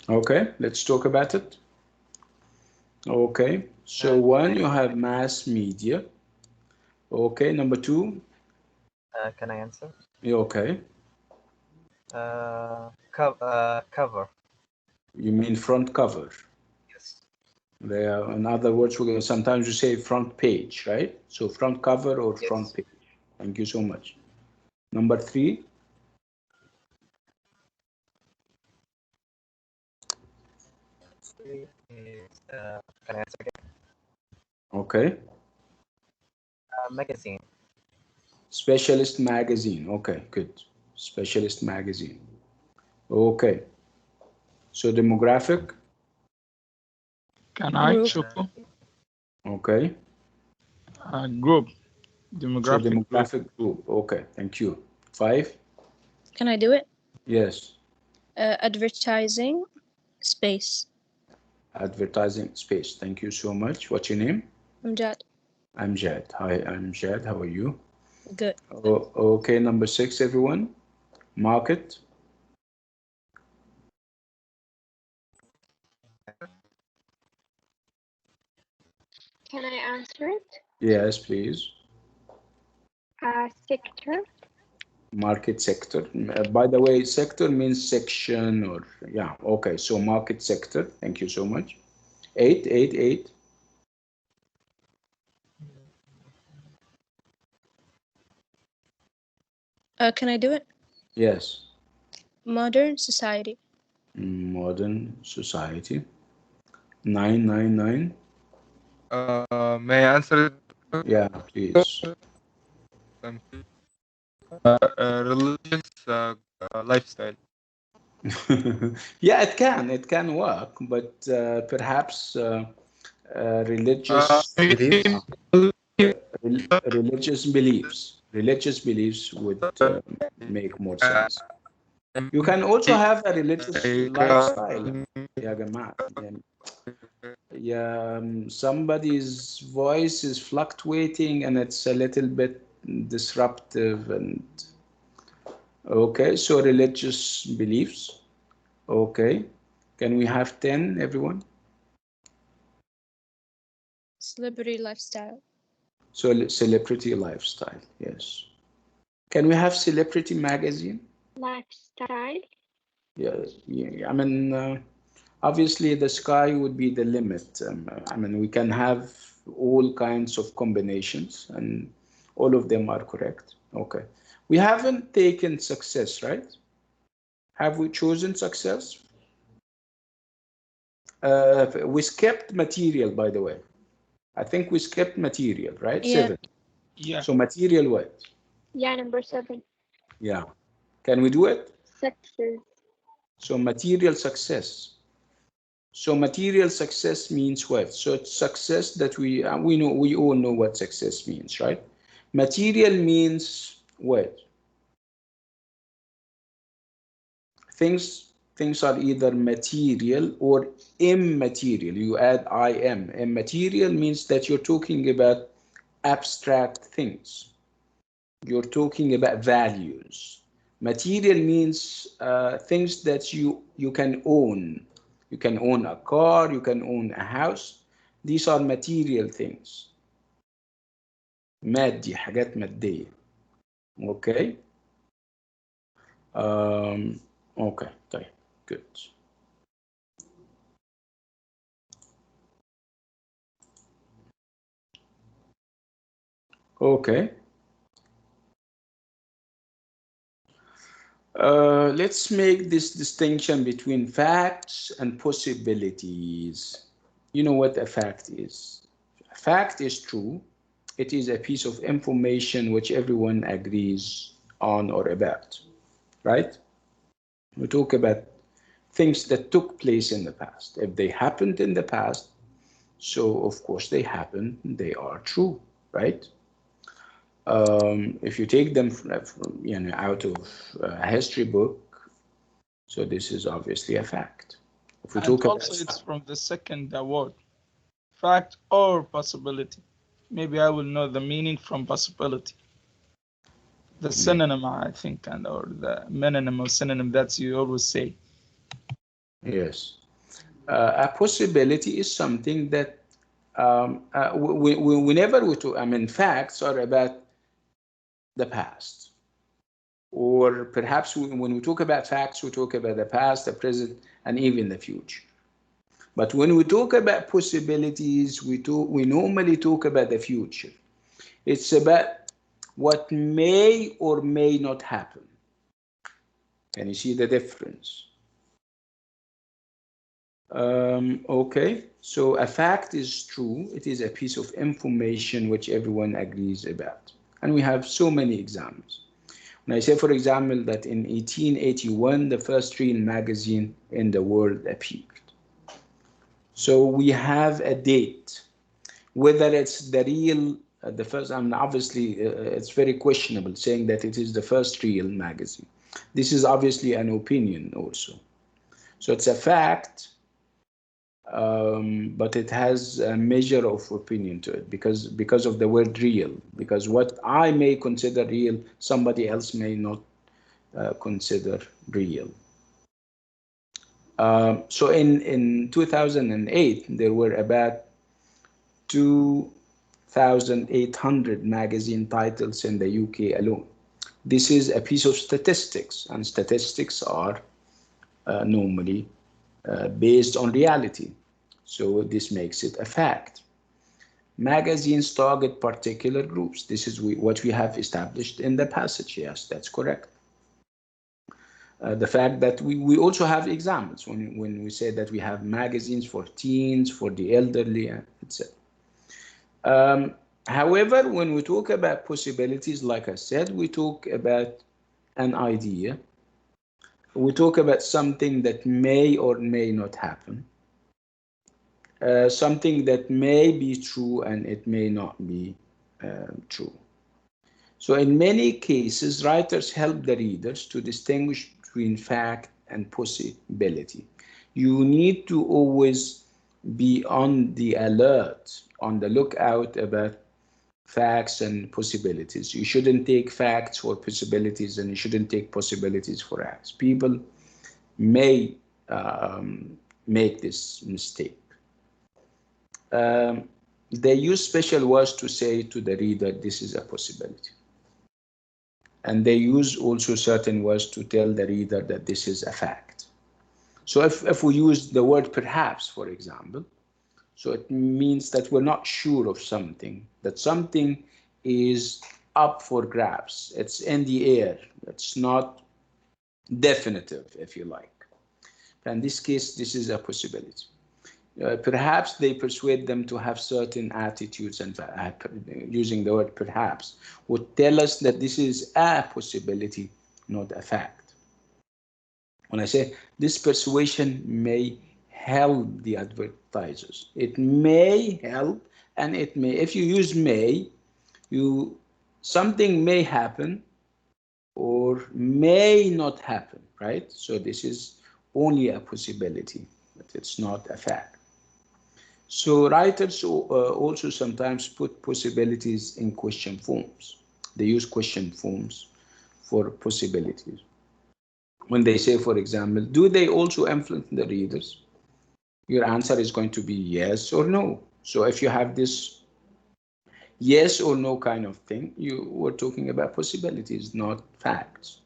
Speaker 1: Okay, let's talk about it. Okay, so one, you have mass media. Okay, number two.
Speaker 7: Can I answer?
Speaker 1: Okay,
Speaker 7: Cover.
Speaker 1: you mean front cover.
Speaker 7: Yes.
Speaker 1: There, in other words, we're going to sometimes you say front page, right? So front cover or front
Speaker 7: Yes.
Speaker 1: page. Thank you so much. Number three.
Speaker 7: Is, can I answer again?
Speaker 1: Okay.
Speaker 7: Magazine.
Speaker 1: Specialist magazine. Okay, good. Specialist magazine. Okay. So demographic.
Speaker 3: Can I,
Speaker 4: Group.
Speaker 3: Shoko?
Speaker 1: Okay.
Speaker 3: Group.
Speaker 1: So
Speaker 3: Demographic group.
Speaker 1: demographic group. Okay, thank you. 5.
Speaker 4: Can I do it?
Speaker 1: Yes.
Speaker 4: Advertising space.
Speaker 1: Advertising space. Thank you so much. What's your name?
Speaker 4: Amjad.
Speaker 1: I'm Jad. Hi, I'm Jad. How are you?
Speaker 4: Good.
Speaker 1: Okay, number 6, everyone. Market.
Speaker 5: Can I answer it?
Speaker 1: Yes, please.
Speaker 5: Sector.
Speaker 1: Market sector. By the way, sector means section or, yeah. Okay, so market sector. Thank you so much. 8, 8, 8.
Speaker 4: Can I do it?
Speaker 1: Yes.
Speaker 4: Modern society.
Speaker 1: Modern society. 9, 9, 9.
Speaker 6: May I answer it?
Speaker 1: Yeah, please.
Speaker 6: Thank you. Religious lifestyle.
Speaker 1: Yeah, it can work, but perhaps religious
Speaker 2: Beliefs.
Speaker 1: religious beliefs would make more sense. You can also have a religious lifestyle. يا جماعة يعني yeah, somebody's voice is fluctuating and it's a little bit disruptive and okay, so religious beliefs. Okay, can we have 10, everyone?
Speaker 4: Celebrity lifestyle.
Speaker 1: So celebrity lifestyle, yes. Can we have celebrity magazine?
Speaker 5: Lifestyle.
Speaker 1: Yeah. I mean, obviously the sky would be the limit. I mean, we can have all kinds of combinations and all of them are correct. Okay. We haven't taken success, right? Have we chosen success? We skipped material, by the way. I think we skipped material, right?
Speaker 4: Yeah.
Speaker 1: 7.
Speaker 3: Yeah.
Speaker 1: So material what?
Speaker 5: Yeah, number 7.
Speaker 1: Yeah. Can we do it?
Speaker 5: Success.
Speaker 1: So material success. So material success means what? So it's success that we all know what success means, right? Material means what? Things are either material or immaterial. You add im. Immaterial means that you're talking about abstract things. You're talking about values. Material means things that you can own. You can own a car, you can own a house. These are material things. مادي، حاجات مادية. Okay. Okay, طيب. Good. Okay. Let's make this distinction between facts and possibilities. You know what a fact is. A fact is true. It is a piece of information which everyone agrees on or about, right? We talk about things that took place in the past. If they happened in the past, so of course they happened, they are true, right? If you take them from out of a history book, so this is obviously a fact. If we
Speaker 3: And
Speaker 1: talk
Speaker 3: also
Speaker 1: about
Speaker 3: it's from the second word, fact or possibility. Maybe I will know the meaning from possibility. The synonym, I think, and or the mononym or synonym that you always say.
Speaker 1: yes, a possibility is something that whenever we talk, I mean, facts are about the past, or perhaps when we talk about facts, we talk about the past, the present, and even the future. But when we talk about possibilities, we normally talk about the future. It's about what may or may not happen. Can you see the difference? Okay, so a fact is true. It is a piece of information which everyone agrees about. And we have so many examples. When I say, for example, that in 1881, the first real magazine in the world appeared. So we have a date. Whether it's the real, the first, I mean, obviously, it's very questionable saying that it is the first real magazine. This is obviously an opinion also. So it's a fact, but it has a measure of opinion to it because of the word real. Because what I may consider real, somebody else may not consider real. So in 2008, there were about 2,800 magazine titles in the UK alone. This is a piece of statistics, and statistics are normally based on reality. So this makes it a fact. Magazines target particular groups. This is what we have established in the passage. Yes, that's correct. The fact that we also have examples when we say that we have magazines for teens, for the elderly, etc. However, when we talk about possibilities, like I said, we talk about an idea. We talk about something that may or may not happen. Something that may be true and it may not be true. So in many cases, writers help the readers to distinguish between fact and possibility. You need to always be on the alert, on the lookout about facts and possibilities. You shouldn't take facts for possibilities, and you shouldn't take possibilities for facts. People may make this mistake. They use special words to say to the reader, this is a possibility. And they use also certain words to tell the reader that this is a fact. So if we use the word perhaps, for example, so it means that we're not sure of something, that something is up for grabs. It's in the air. It's not definitive, if you like. In this case, this is a possibility. Perhaps they persuade them to have certain attitudes, and using the word perhaps would tell us that this is a possibility, not a fact. When I say this persuasion may help the advertisers, it may help, and it may, if you use may, something may happen or may not happen, right? So this is only a possibility, but it's not a fact. So writers also sometimes put possibilities in question forms. They use question forms for possibilities. When they say, for example, do they also influence the readers? Your answer is going to be yes or no. So if you have this yes or no kind of thing, you were talking about possibilities, not facts.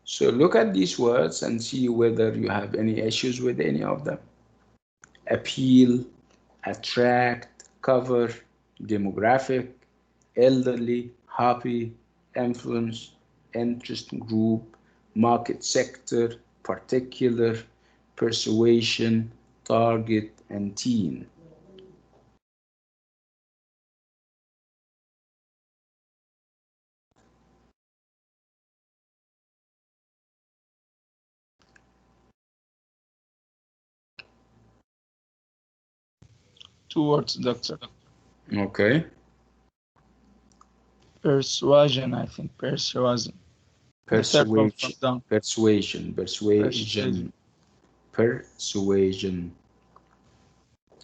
Speaker 1: So look at these words and see whether you have any issues with any of them. Appeal, attract, cover, demographic, elderly, happy, influence, interest group, market sector, particular, persuasion, target, and teen.
Speaker 3: Two words, doctor.
Speaker 1: Okay.
Speaker 3: Persuasion, I think. Persuasion.
Speaker 1: Persuasion. Persuasion.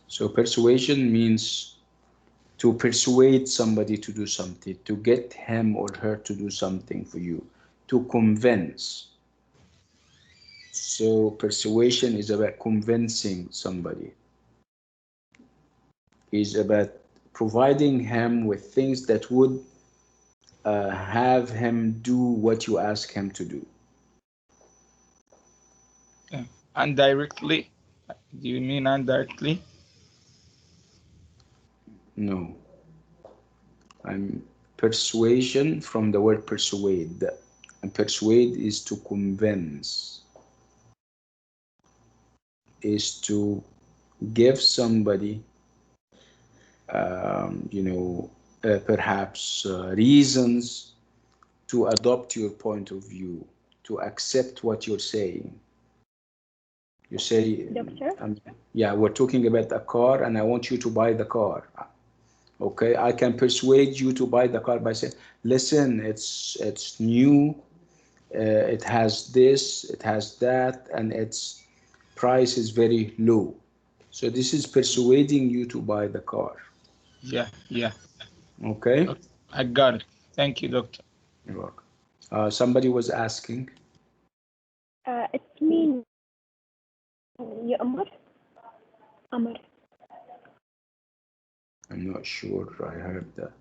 Speaker 1: So persuasion means to persuade somebody to do something, to get him or her to do something for you, to convince. So persuasion is about convincing somebody. Is about providing him with things that would have him do what you ask him to do.
Speaker 3: Yeah. Indirectly? Do you mean indirectly?
Speaker 1: No. And persuasion from the word persuade. And persuade is to convince, is to give somebody, perhaps reasons to adopt your point of view, to accept what you're saying. You say,
Speaker 5: Doctor?
Speaker 1: yeah, we're talking about a car and I want you to buy the car. Okay, I can persuade you to buy the car by saying, listen, it's new, it has this, it has that, and its price is very low. So this is persuading you to buy the car.
Speaker 3: Yeah, yeah.
Speaker 1: Okay?
Speaker 3: I got it. Thank you, doctor.
Speaker 1: You're welcome. Somebody was asking.
Speaker 5: It means يأمر أمر.
Speaker 1: I'm not sure I heard that.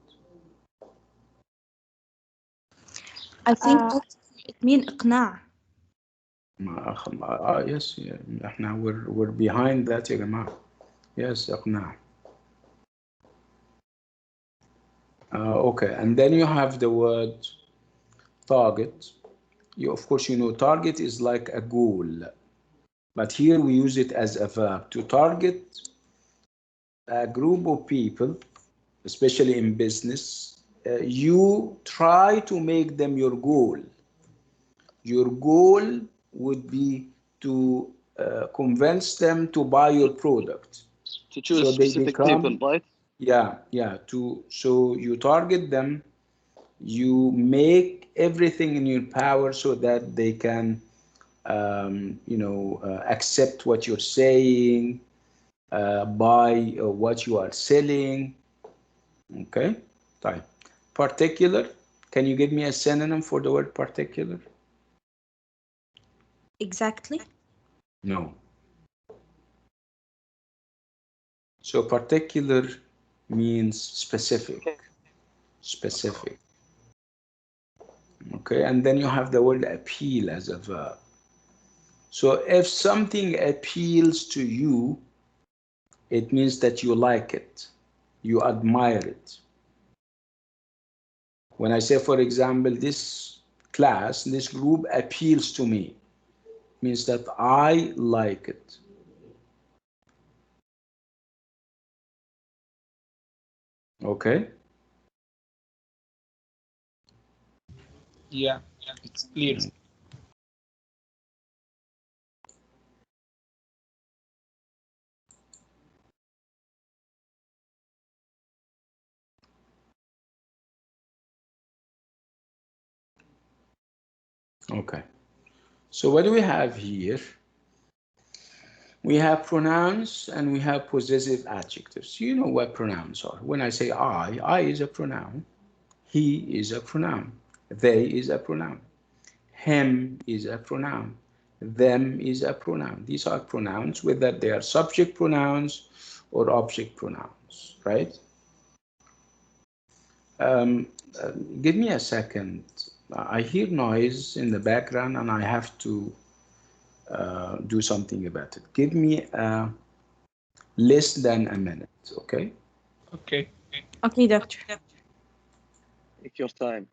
Speaker 10: I think it means إقناع.
Speaker 1: Yes, yeah. احنا we're behind that يا جماعة. Yes, إقناع. Okay, and then you have the word target. Of course, you know target is like a goal, but here we use it as a verb to target a group of people, especially in business. You try to make them your goal. Your goal would be to convince them to buy your product.
Speaker 2: To choose
Speaker 1: so
Speaker 2: specific people, right?
Speaker 1: Yeah. So you target them, you make everything in your power so that they can, accept what you're saying, buy what you are selling. Okay, طيب. Particular. Can you give me a synonym for the word particular?
Speaker 10: Exactly.
Speaker 1: No. So particular means specific. Specific. Okay, and then you have the word appeal as a verb. So if something appeals to you, it means that you like it, you admire it. When I say, for example, this class, this group appeals to me, it means that I like it. Okay?
Speaker 3: Yeah, it's clear.
Speaker 1: Okay. So what do we have here? We have pronouns and we have possessive adjectives. You know what pronouns are. When I say I is a pronoun. He is a pronoun. They is a pronoun. Him is a pronoun. Them is a pronoun. These are pronouns, whether they are subject pronouns or object pronouns, right? Give me a second. I hear noise in the background and I have to do something about it. Give me less than a minute, okay?
Speaker 3: Okay.
Speaker 10: Okay, doctor.
Speaker 2: Take your time.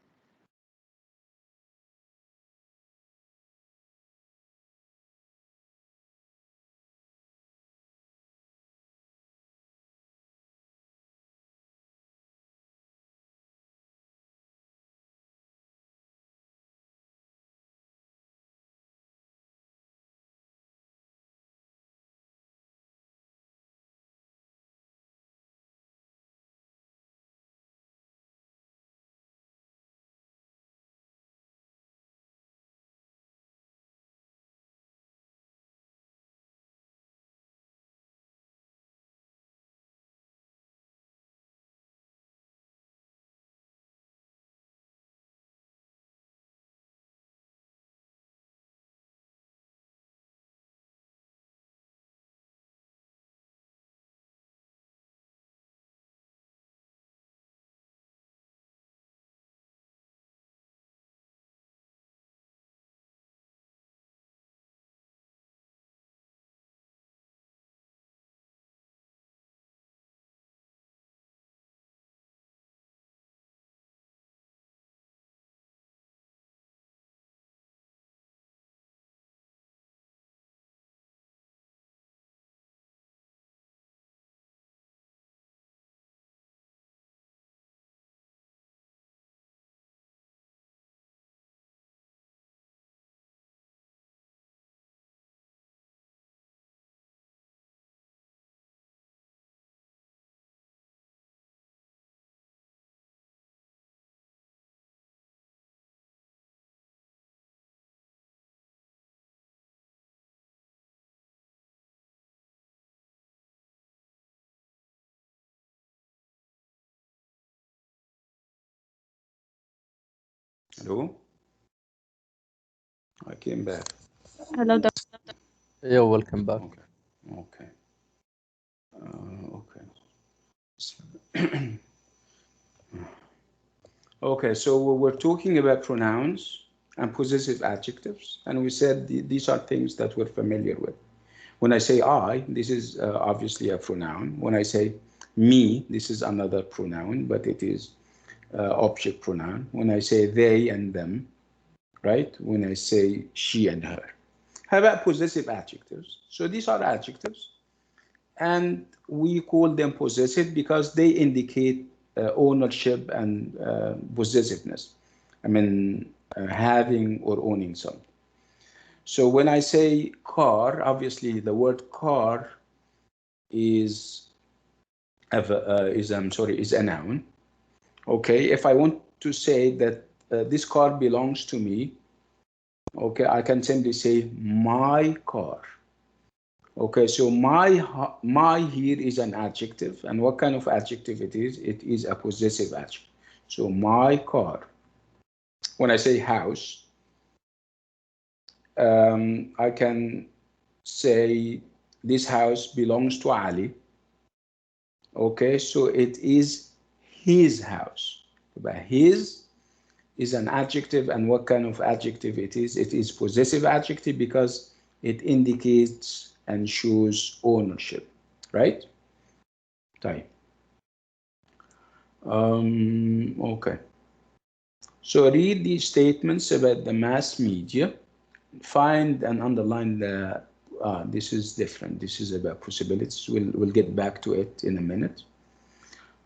Speaker 1: Hello? I came back.
Speaker 10: Hello, doctor.
Speaker 2: Yeah, welcome back.
Speaker 1: Okay. Okay. Okay. Okay, so we're talking about pronouns and possessive adjectives, and we said these are things that we're familiar with. When I say I, this is obviously a pronoun. When I say me, this is another pronoun, but it is object pronoun. When I say they and them, right? When I say she and her. How about possessive adjectives? So these are adjectives, and we call them possessive because they indicate ownership and possessiveness. I mean, having or owning something. So when I say car, obviously the word car is a noun. Okay, if I want to say that this car belongs to me, okay, I can simply say my car. Okay, so my here is an adjective, and what kind of adjective it is? It is a possessive adjective. So my car. When I say house, I can say this house belongs to Ali. Okay, so it is his house. But his is an adjective, and what kind of adjective it is? It is possessive adjective because it indicates and shows ownership, right? Type. Okay. So read these statements about the mass media. Find and underline the. This is different. This is about possibilities. We'll get back to it in a minute.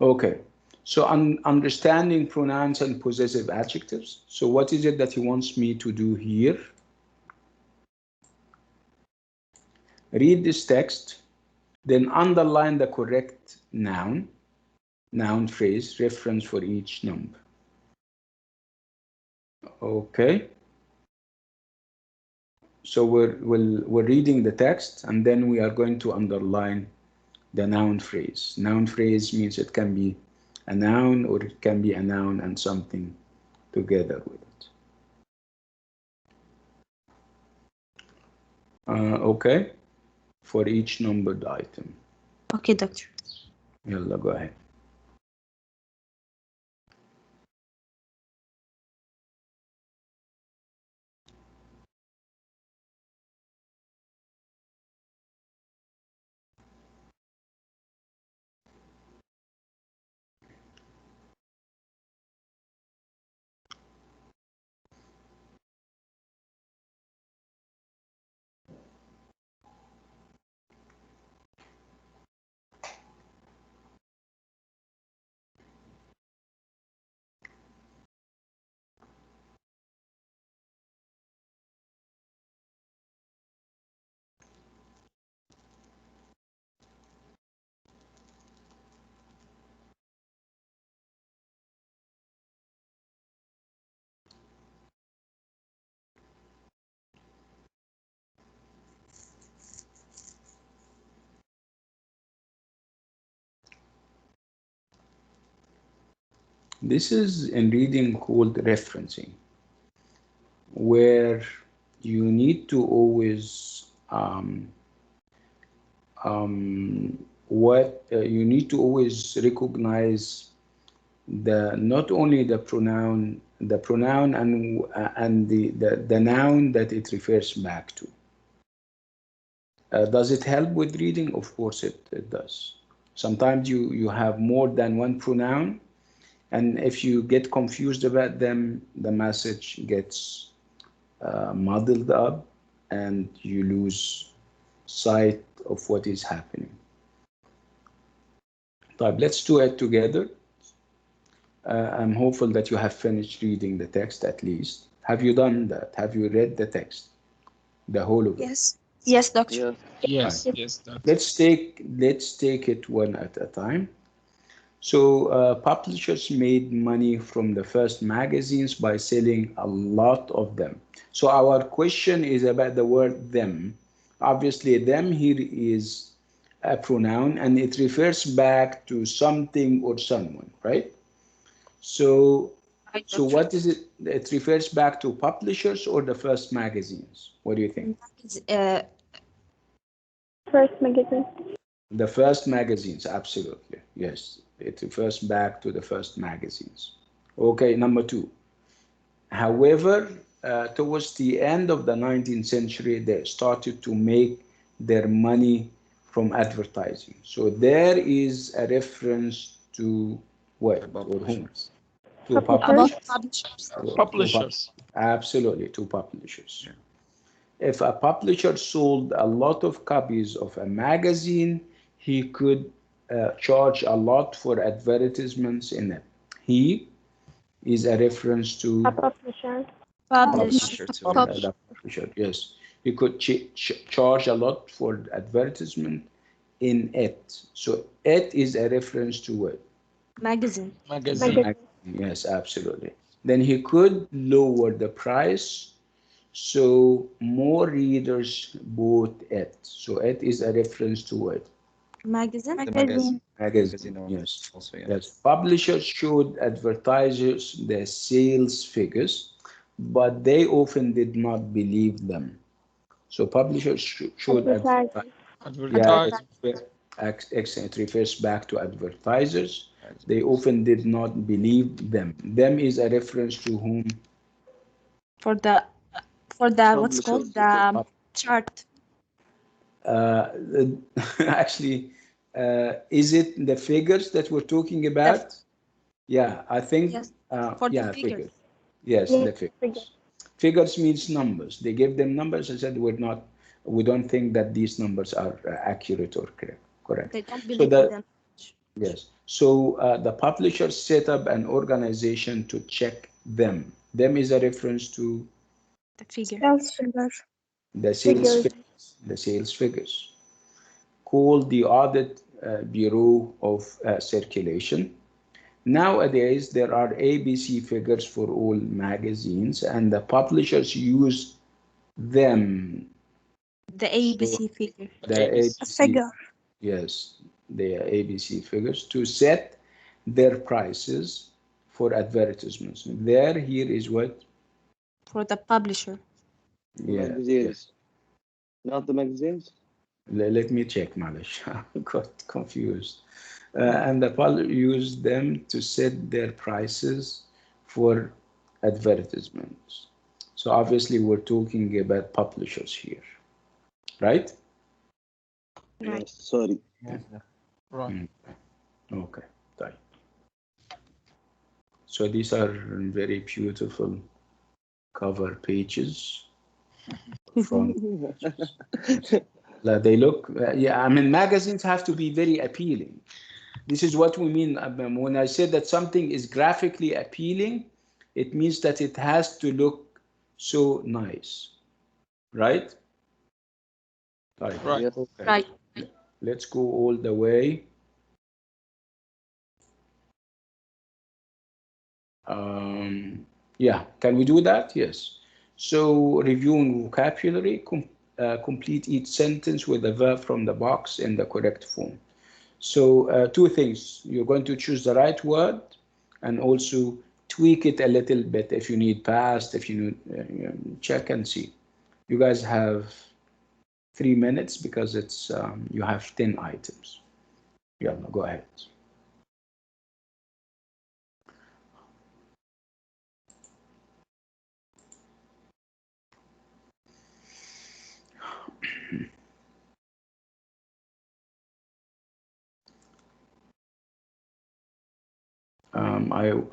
Speaker 1: Okay. So understanding pronouns and possessive adjectives. So what is it that he wants me to do here? Read this text, then underline the correct noun phrase, reference for each number. Okay. So we're reading the text, and then we are going to underline the noun phrase. Noun phrase means it can be a noun, or it can be a noun and something together with it. Okay, for each numbered item.
Speaker 10: Okay, doctor.
Speaker 1: Yalla, go ahead. This is in reading called referencing, where you need to always you need to always recognize not only the pronoun and the noun that it refers back to. Does it help with reading? Of course it does. Sometimes you have more than one pronoun, and if you get confused about them, the message gets muddled up, and you lose sight of what is happening. Let's do it together. I'm hopeful that you have finished reading the text at least. Have you done that? Have you read the text? The whole of it?
Speaker 10: Yes. Yes, doctor.
Speaker 2: Yeah.
Speaker 3: Yes,
Speaker 1: Right.
Speaker 3: yes, doctor.
Speaker 1: Let's take it one at a time. So publishers made money from the first magazines by selling a lot of them. So our question is about the word them. Obviously, them here is a pronoun, and it refers back to something or someone, right? So
Speaker 10: Right,
Speaker 1: So
Speaker 10: doctor.
Speaker 1: what is it? It refers back to publishers or the first magazines? What do you think?
Speaker 5: First magazine.
Speaker 1: The first magazines, absolutely. Yes, it refers back to the first magazines. Okay, number two. However, towards the end of the 19th century, they started to make their money from advertising. So there is a reference to what
Speaker 8: The
Speaker 1: or whom?
Speaker 8: publishers.
Speaker 1: To
Speaker 10: About
Speaker 1: publishers.
Speaker 10: publishers.
Speaker 3: Publishers.
Speaker 1: Absolutely, to publishers.
Speaker 8: Yeah.
Speaker 1: If a publisher sold a lot of copies of a magazine, he could charge a lot for advertisements in it. He is a reference to
Speaker 5: A publisher.
Speaker 10: Publish.
Speaker 8: Publisher too.
Speaker 1: the publisher. Yes, he could charge a lot for advertisement in it. So it is a reference to what?
Speaker 10: Magazine.
Speaker 3: Magazine.
Speaker 1: Yes, absolutely. Then he could lower the price so more readers bought it. So it is a reference to what?
Speaker 10: Magazine.
Speaker 8: The magazine.
Speaker 1: Magazine.
Speaker 8: Or
Speaker 1: Yes.
Speaker 8: also, yeah.
Speaker 1: Yes. Publishers showed advertisers the sales figures, but they often did not believe them. So publishers showed
Speaker 5: Advertising.
Speaker 1: yeah,
Speaker 3: Advertising.
Speaker 1: excellent. It refers back to advertisers. They often did not believe them. Them is a reference to whom?
Speaker 10: For the what's called the chart.
Speaker 1: Uh, actually, is it the figures that we're talking about? Yeah, I think.
Speaker 10: Yes.
Speaker 1: For the figures. Yes, the figures. Figures means numbers. They gave them numbers and said we don't think that these numbers are accurate or correct.
Speaker 10: They don't believe in them.
Speaker 1: Yes. So the publisher set up an organization to check them. Them is a reference to
Speaker 10: the figure.
Speaker 1: The sales figures. The sales figures. Called the Audit Bureau of Circulation. Nowadays, there are ABC figures for all magazines, and the publishers use them.
Speaker 10: The ABC figure.
Speaker 1: The ABC figure. Yes, the ABC figures to set their prices for advertisements. There, here is what?
Speaker 10: For the publisher.
Speaker 1: Yeah.
Speaker 2: Magazines. Not the magazines?
Speaker 1: Let me check, Malish. I got confused. And the publisher use them to set their prices for advertisements. So obviously we're talking about publishers here, right?
Speaker 2: Yes, sorry.
Speaker 3: Yeah. Right.
Speaker 1: Okay, right. So these are very beautiful cover pages. They look, yeah, I mean, magazines have to be very appealing. This is what we mean when I said that something is graphically appealing, it means that it has to look so nice, right? Right.
Speaker 3: Right.
Speaker 1: Okay.
Speaker 10: Right.
Speaker 1: Let's go all the way. Yeah, can we do that? Yes. So reviewing vocabulary, complete each sentence with a verb from the box in the correct form. So two things, you're going to choose the right word and also tweak it a little bit if you need past, if you need check and see. You guys have 3 minutes because it's you have 10 items. Yeah, go ahead.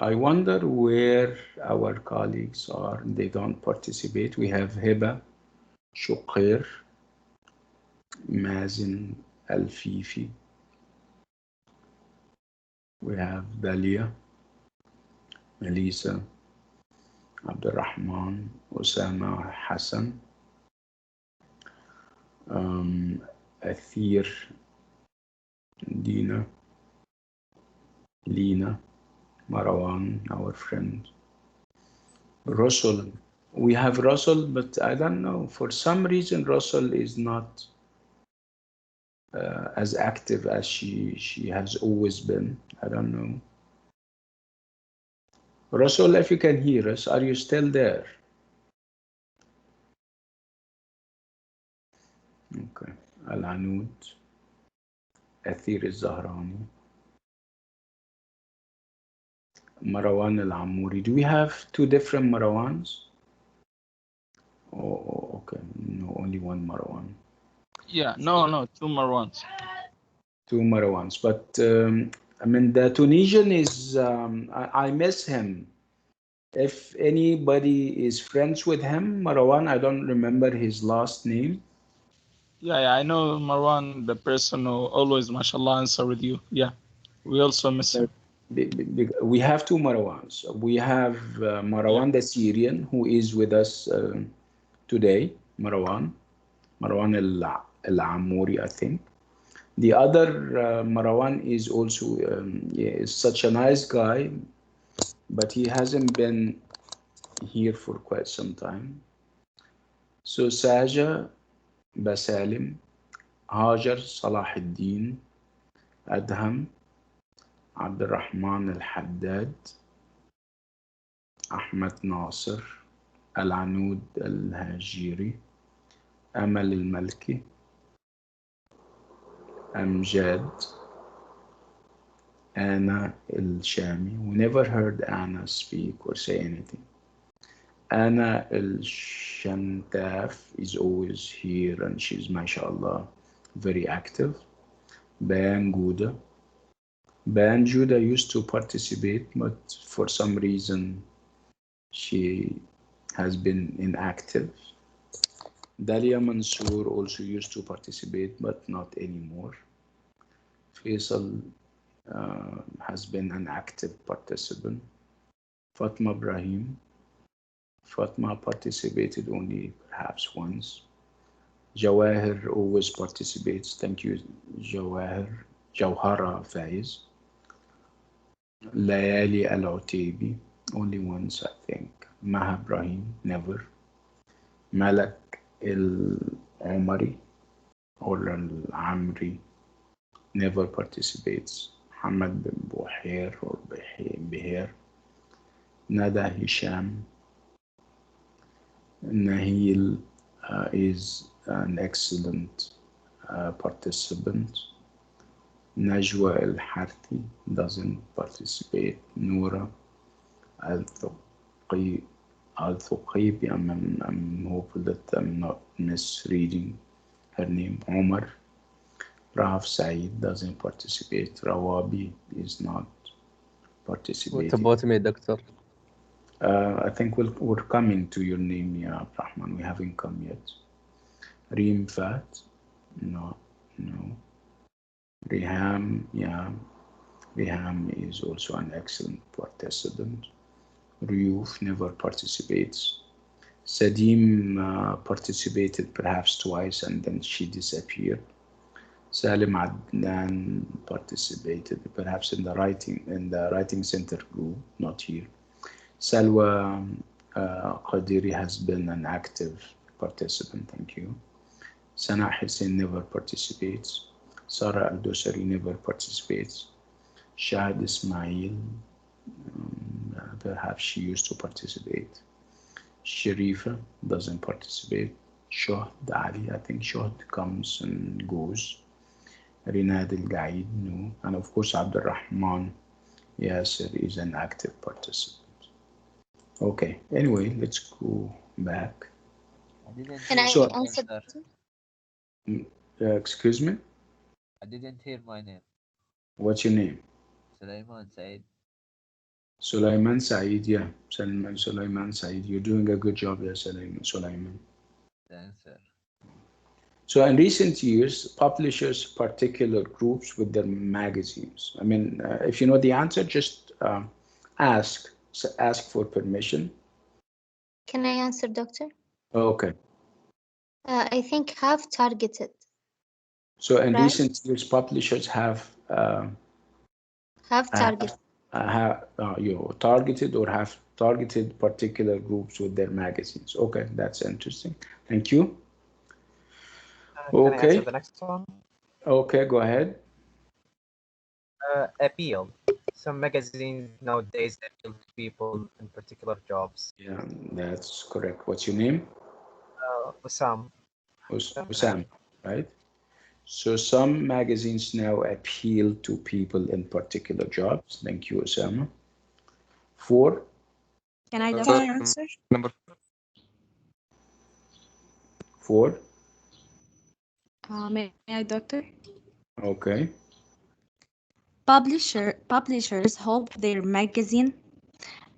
Speaker 1: I wonder where our colleagues are. They don't participate. We have Hiba, Shukir, Mazin, Al-Fifi. We have Dalia, Melissa, Abdurrahman, Osama, Hassan, Athir, Dina, Lina, Marwan, our friend. Russell. We have Russell, but I don't know. For some reason, Russell is not as active as she has always been. I don't know. Rasul, if you can hear us, are you still there? Okay. Al-Anud, Athir al-Zahrani, Marwan al-Amuri. Do we have two different Marwans? Oh, okay. No, only one Marwan.
Speaker 3: Yeah, no, two Marwans.
Speaker 1: Two Marwans. But I mean, the Tunisian is, I miss him. If anybody is friends with him, Marwan, I don't remember his last name.
Speaker 3: Yeah, I know Marwan, the person who always, mashallah, answer with you. Yeah, we also miss him.
Speaker 1: We have two Marwans. We have Marwan the Syrian, who is with us today, Marwan al-Amuri, I think. The other Marwan is also is such a nice guy, but he hasn't been here for quite some time. So Saja Basalim, Hajar Salahuddin, Adham, Abdurrahman al-Haddad, Ahmed Nasser, Al-Anud al-Hajiri, Amal al-Malki, Amjad, Anna al-Shami. We never heard Anna speak or say anything. Anna al-Shantaf is always here and she's, mashallah, very active. Bayan Gouda. Bayan Judah used to participate, but for some reason she has been inactive. Dalia Mansour also used to participate, but not anymore. Faisal has been an active participant. Fatma Ibrahim. Fatma participated only perhaps once. Jawahir always participates. Thank you, Jawahir. Jawhara Faiz. Layali Al-Utaibi, only once, I think. Maha Ibrahim, never. Malak Al-Umari or Al-Amri, never participates. Hamad bin Buhair or Bihir. Nada Hisham. Nahil is an excellent participant. Najwa Al-Harthi doesn't participate. Noura Al-Thuqaybi, I'm hopeful that I'm not misreading her name. Omar. Rahaf Saeed doesn't participate. Rawabi is not participating.
Speaker 2: What about me, doctor?
Speaker 1: I think we're coming to your name, yeah, Rahman. We haven't come yet. Reem Fat, no. Riham, yeah. Riham is also an excellent participant. Ruyuf never participates. Sadim participated perhaps twice and then she disappeared. Salim Adnan participated perhaps in the writing center group, not here. Salwa Qadiri has been an active participant, thank you. Sana Hussein never participates. Sarah Al-Dosari never participates. Shahid Ismail, perhaps she used to participate. Sharifa doesn't participate. Shohd Ali, I think Shohd comes and goes. Rinad Al-Gaid, no. And of course Abdul Rahman Yasser is an active participant. Okay, anyway, let's go back.
Speaker 5: Can I
Speaker 1: So,
Speaker 5: answer?
Speaker 1: excuse me?
Speaker 7: I didn't hear my name.
Speaker 1: What's your name?
Speaker 7: Sulaiman Said.
Speaker 1: Sulaiman Said, yeah. Sulaiman Said. You're doing a good job, yeah, Sulaiman.
Speaker 7: Thanks, sir.
Speaker 1: So in recent years, publishers particular groups with their magazines. I mean, if you know the answer, just ask for permission.
Speaker 5: Can I answer, doctor?
Speaker 1: Okay.
Speaker 5: I think have targeted.
Speaker 1: So in
Speaker 5: Right?
Speaker 1: recent years, publishers have
Speaker 5: targeted.
Speaker 1: Targeted or have targeted particular groups with their magazines. Okay, that's interesting. Thank you.
Speaker 7: Can I answer the next one?
Speaker 1: Okay, go ahead.
Speaker 7: Appeal. Some magazines nowadays appeal to people in particular jobs.
Speaker 1: Yeah, that's correct. What's your name?
Speaker 7: Usam.
Speaker 1: Usam, right? So some magazines now appeal to people in particular jobs. Thank you, Osama. 4.
Speaker 10: Can I
Speaker 6: Doctor,
Speaker 10: answer?
Speaker 6: number
Speaker 1: 4.
Speaker 10: May I, doctor?
Speaker 1: Okay.
Speaker 10: Publishers hope their magazine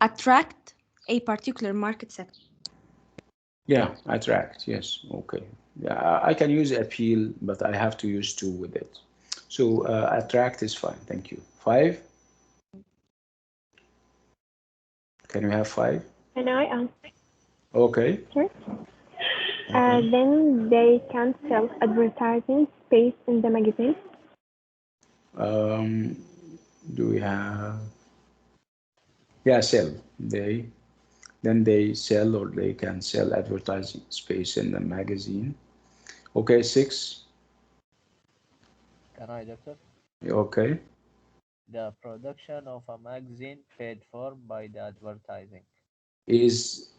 Speaker 10: attract a particular market sector.
Speaker 1: Yeah, attract. Yes. Okay. Yeah, I can use appeal, but I have to use 2 with it. So attract is fine. Thank you. 5. Can we have 5?
Speaker 11: Can I answer?
Speaker 1: Okay.
Speaker 11: Sure.
Speaker 1: Okay.
Speaker 11: Then they can sell advertising space in the magazine.
Speaker 1: Do we have? Yeah, sell. Then they sell, or they can sell advertising space in the magazine. Okay, 6.
Speaker 12: Can I, doctor?
Speaker 1: Okay.
Speaker 12: The production of a magazine paid for by the advertising.
Speaker 1: Is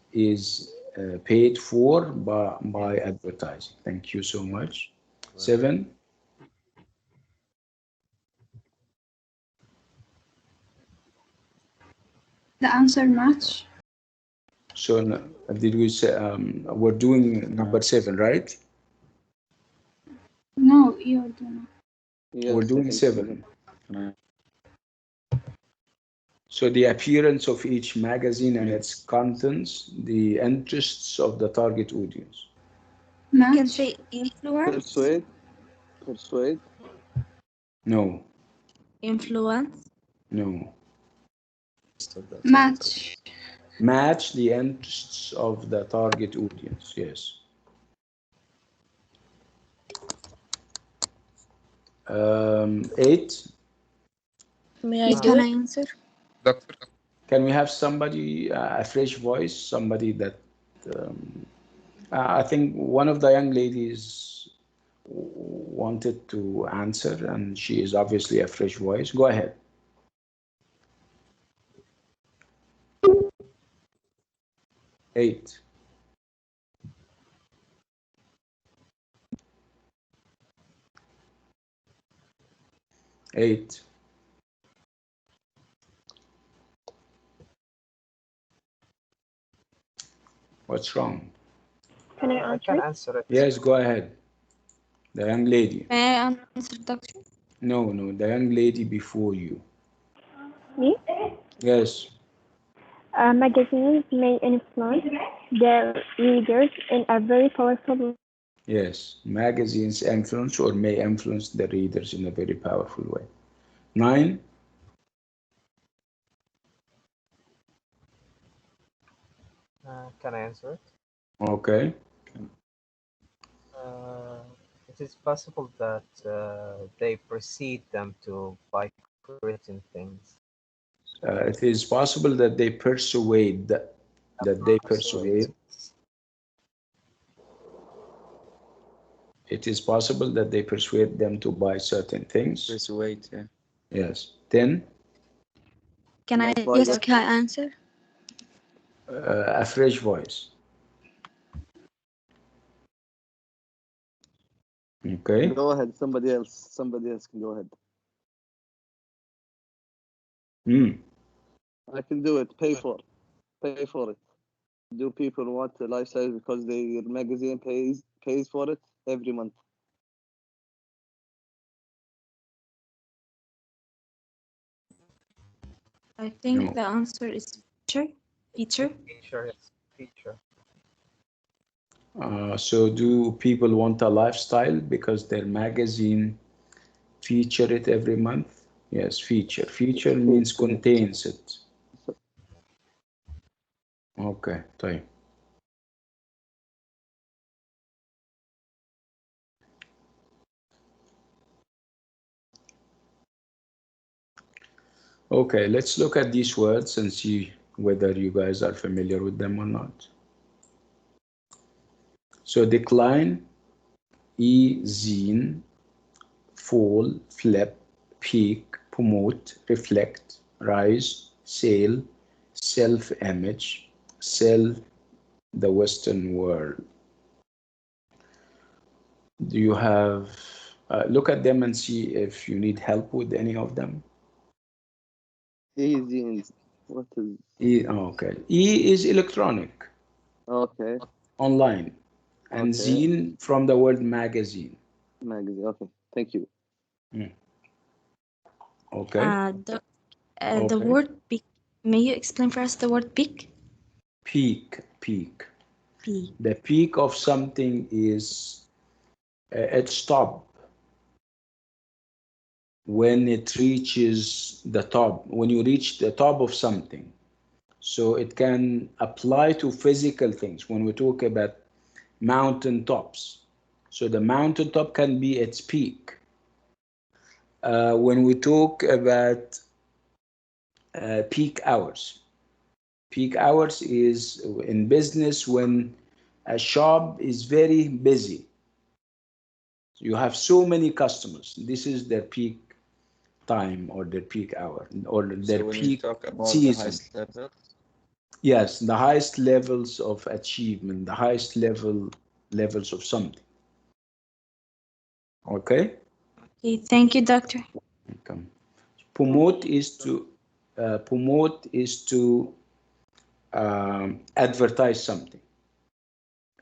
Speaker 1: paid for by advertising. Thank you so much. 7.
Speaker 10: The answer match.
Speaker 1: So did we say we're doing number 7, right?
Speaker 10: No, you're doing.
Speaker 2: Yes,
Speaker 1: We're
Speaker 2: I
Speaker 1: doing
Speaker 2: think
Speaker 1: 7. So the appearance of each magazine and its contents, the interests of the target audience.
Speaker 10: You can say influence.
Speaker 2: Persuade.
Speaker 1: No.
Speaker 10: Influence.
Speaker 1: No.
Speaker 10: Match.
Speaker 1: Match the interests of the target audience. Yes. 8.
Speaker 4: May I do
Speaker 10: Can
Speaker 4: it?
Speaker 10: I answer?
Speaker 6: doctor.
Speaker 1: Can we have somebody, a fresh voice, somebody that I think one of the young ladies wanted to answer, and she is obviously a fresh voice. Go ahead. Eight. What's wrong?
Speaker 11: Can I
Speaker 7: I
Speaker 11: answer?
Speaker 7: can answer it.
Speaker 1: Yes, go ahead. The young lady.
Speaker 10: May I answer, doctor?
Speaker 1: No, the young lady before you.
Speaker 11: Me?
Speaker 1: Yes.
Speaker 11: Magazines may influence their readers in a very powerful way.
Speaker 1: Yes. Magazines influence or may influence the readers in a very powerful way. 9.
Speaker 7: Can I answer it?
Speaker 1: Okay.
Speaker 7: It is possible that they persuade them to buy certain things.
Speaker 1: It is possible that they persuade. It is possible that they persuade them to buy certain things.
Speaker 8: Persuade, yeah.
Speaker 1: Yes. 10.
Speaker 10: Can I answer?
Speaker 1: A fresh voice. Okay.
Speaker 2: Go ahead. Somebody else can go ahead. I can do it. Pay for it. Do people want a lifestyle because their magazine pays for it every month?
Speaker 10: I think the answer is feature.
Speaker 7: Feature, yes. Feature.
Speaker 1: So do people want a lifestyle because their magazine feature it every month? Yes, feature. Feature means contains it. Okay, طيب. Okay, let's look at these words and see whether you guys are familiar with them or not. So decline, zine, fall, flip, peak, promote, reflect, rise, sail, self-image, sell, the Western world. Do you have, look at them and see if you need help with any of them.
Speaker 2: Easy. What is?
Speaker 1: Okay. E is electronic,
Speaker 2: Okay.
Speaker 1: online, and
Speaker 2: Okay.
Speaker 1: zine from the word magazine.
Speaker 2: Magazine. Okay. Thank you.
Speaker 1: Okay.
Speaker 10: The
Speaker 1: Okay.
Speaker 10: word peak. May you explain for us the word peak?
Speaker 1: Peak.
Speaker 10: Peak.
Speaker 1: The peak of something is its top. When it reaches the top, when you reach the top of something. So it can apply to physical things when we talk about mountain tops. So the mountain top can be its peak. When we talk about peak hours is in business when a shop is very busy. You have so many customers. This is their peak time or their peak hour or their
Speaker 8: So when you
Speaker 1: peak
Speaker 8: talk about the
Speaker 1: season.
Speaker 8: highest level,
Speaker 1: Yes, the highest levels of achievement, the highest levels of something. Okay?
Speaker 10: Okay, thank you, doctor.
Speaker 1: Okay. Promote is to advertise something.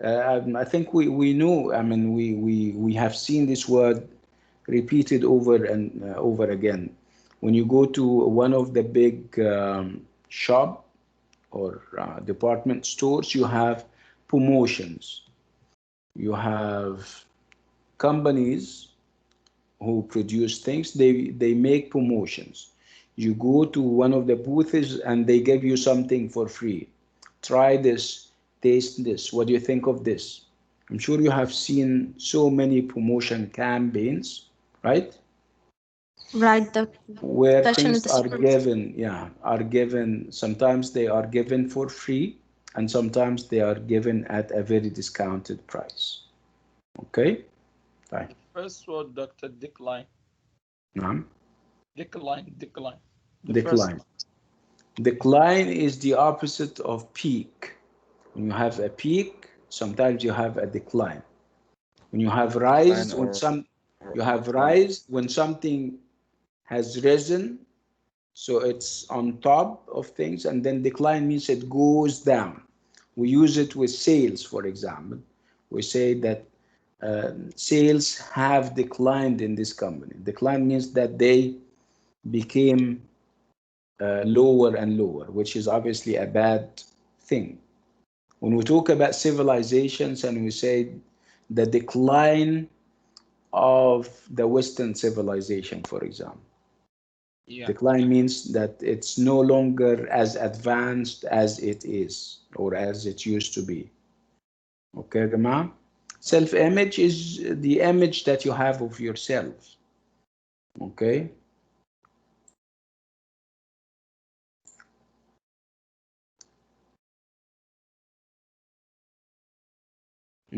Speaker 1: I think we know, I mean, we have seen this word repeated over and over again. When you go to one of the big shop or department stores, you have promotions. You have companies who produce things, they make promotions. You go to one of the booths and they give you something for free. Try this, taste this. What do you think of this? I'm sure you have seen so many promotion campaigns, right?
Speaker 10: Right, doctor.
Speaker 1: Where
Speaker 10: Especially
Speaker 1: things
Speaker 10: the
Speaker 1: are
Speaker 10: super.
Speaker 1: given, sometimes they are given for free and sometimes they are given at a very discounted price. Okay? Fine.
Speaker 3: First word, doctor, decline.
Speaker 1: Naam.
Speaker 3: Decline.
Speaker 1: Decline. Decline is the opposite of peak. When you have a peak, sometimes you have a decline. When you have rise, you have rise when something has risen, so it's on top of things, and then decline means it goes down. We use it with sales, for example. We say that sales have declined in this company. Decline means that they became lower and lower, which is obviously a bad thing. When we talk about civilizations and we say the decline of the Western civilization, for example, decline means that it's no longer as advanced as it is or as it used to be. Okay, Gama? Self-image is the image that you have of yourself. Okay?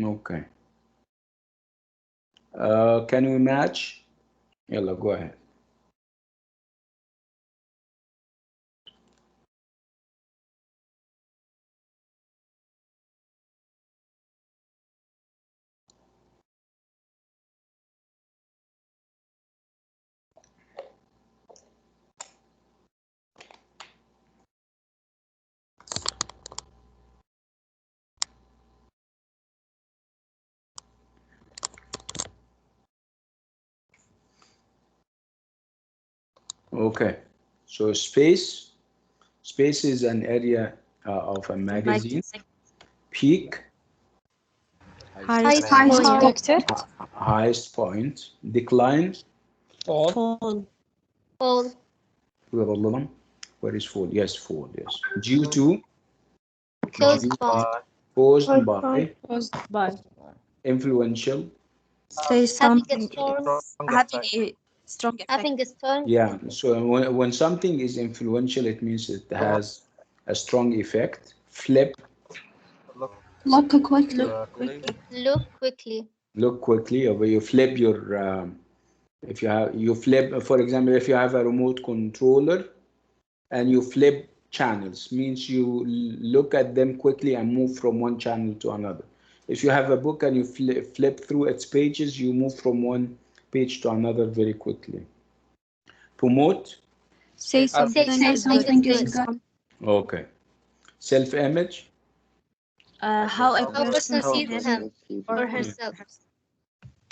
Speaker 1: Okay. Can we match? Yalla, go ahead. Okay, so space is an area of a magazine. Peak,
Speaker 10: Highest point, doctor.
Speaker 1: highest point. Decline,
Speaker 3: Fall.
Speaker 1: where is fall? Yes, fall, yes. Due to,
Speaker 5: Caused by.
Speaker 1: caused by,
Speaker 10: Caused by.
Speaker 1: influential.
Speaker 10: Say something. Having a strong effect.
Speaker 5: Having a strong.
Speaker 1: Yeah, so when something is influential, it means it has a strong effect. Flip,
Speaker 10: Look quickly.
Speaker 5: Look quickly.
Speaker 1: look quickly, or you flip your, if you flip, for example, if you have a remote controller, and you flip channels, means you look at them quickly and move from one channel to another. If you have a book and you flip through its pages, you move from one page to another very quickly. Promote.
Speaker 10: Say something is good.
Speaker 1: Okay. Self-image.
Speaker 10: How a person
Speaker 2: How
Speaker 10: sees him or
Speaker 2: or
Speaker 10: herself.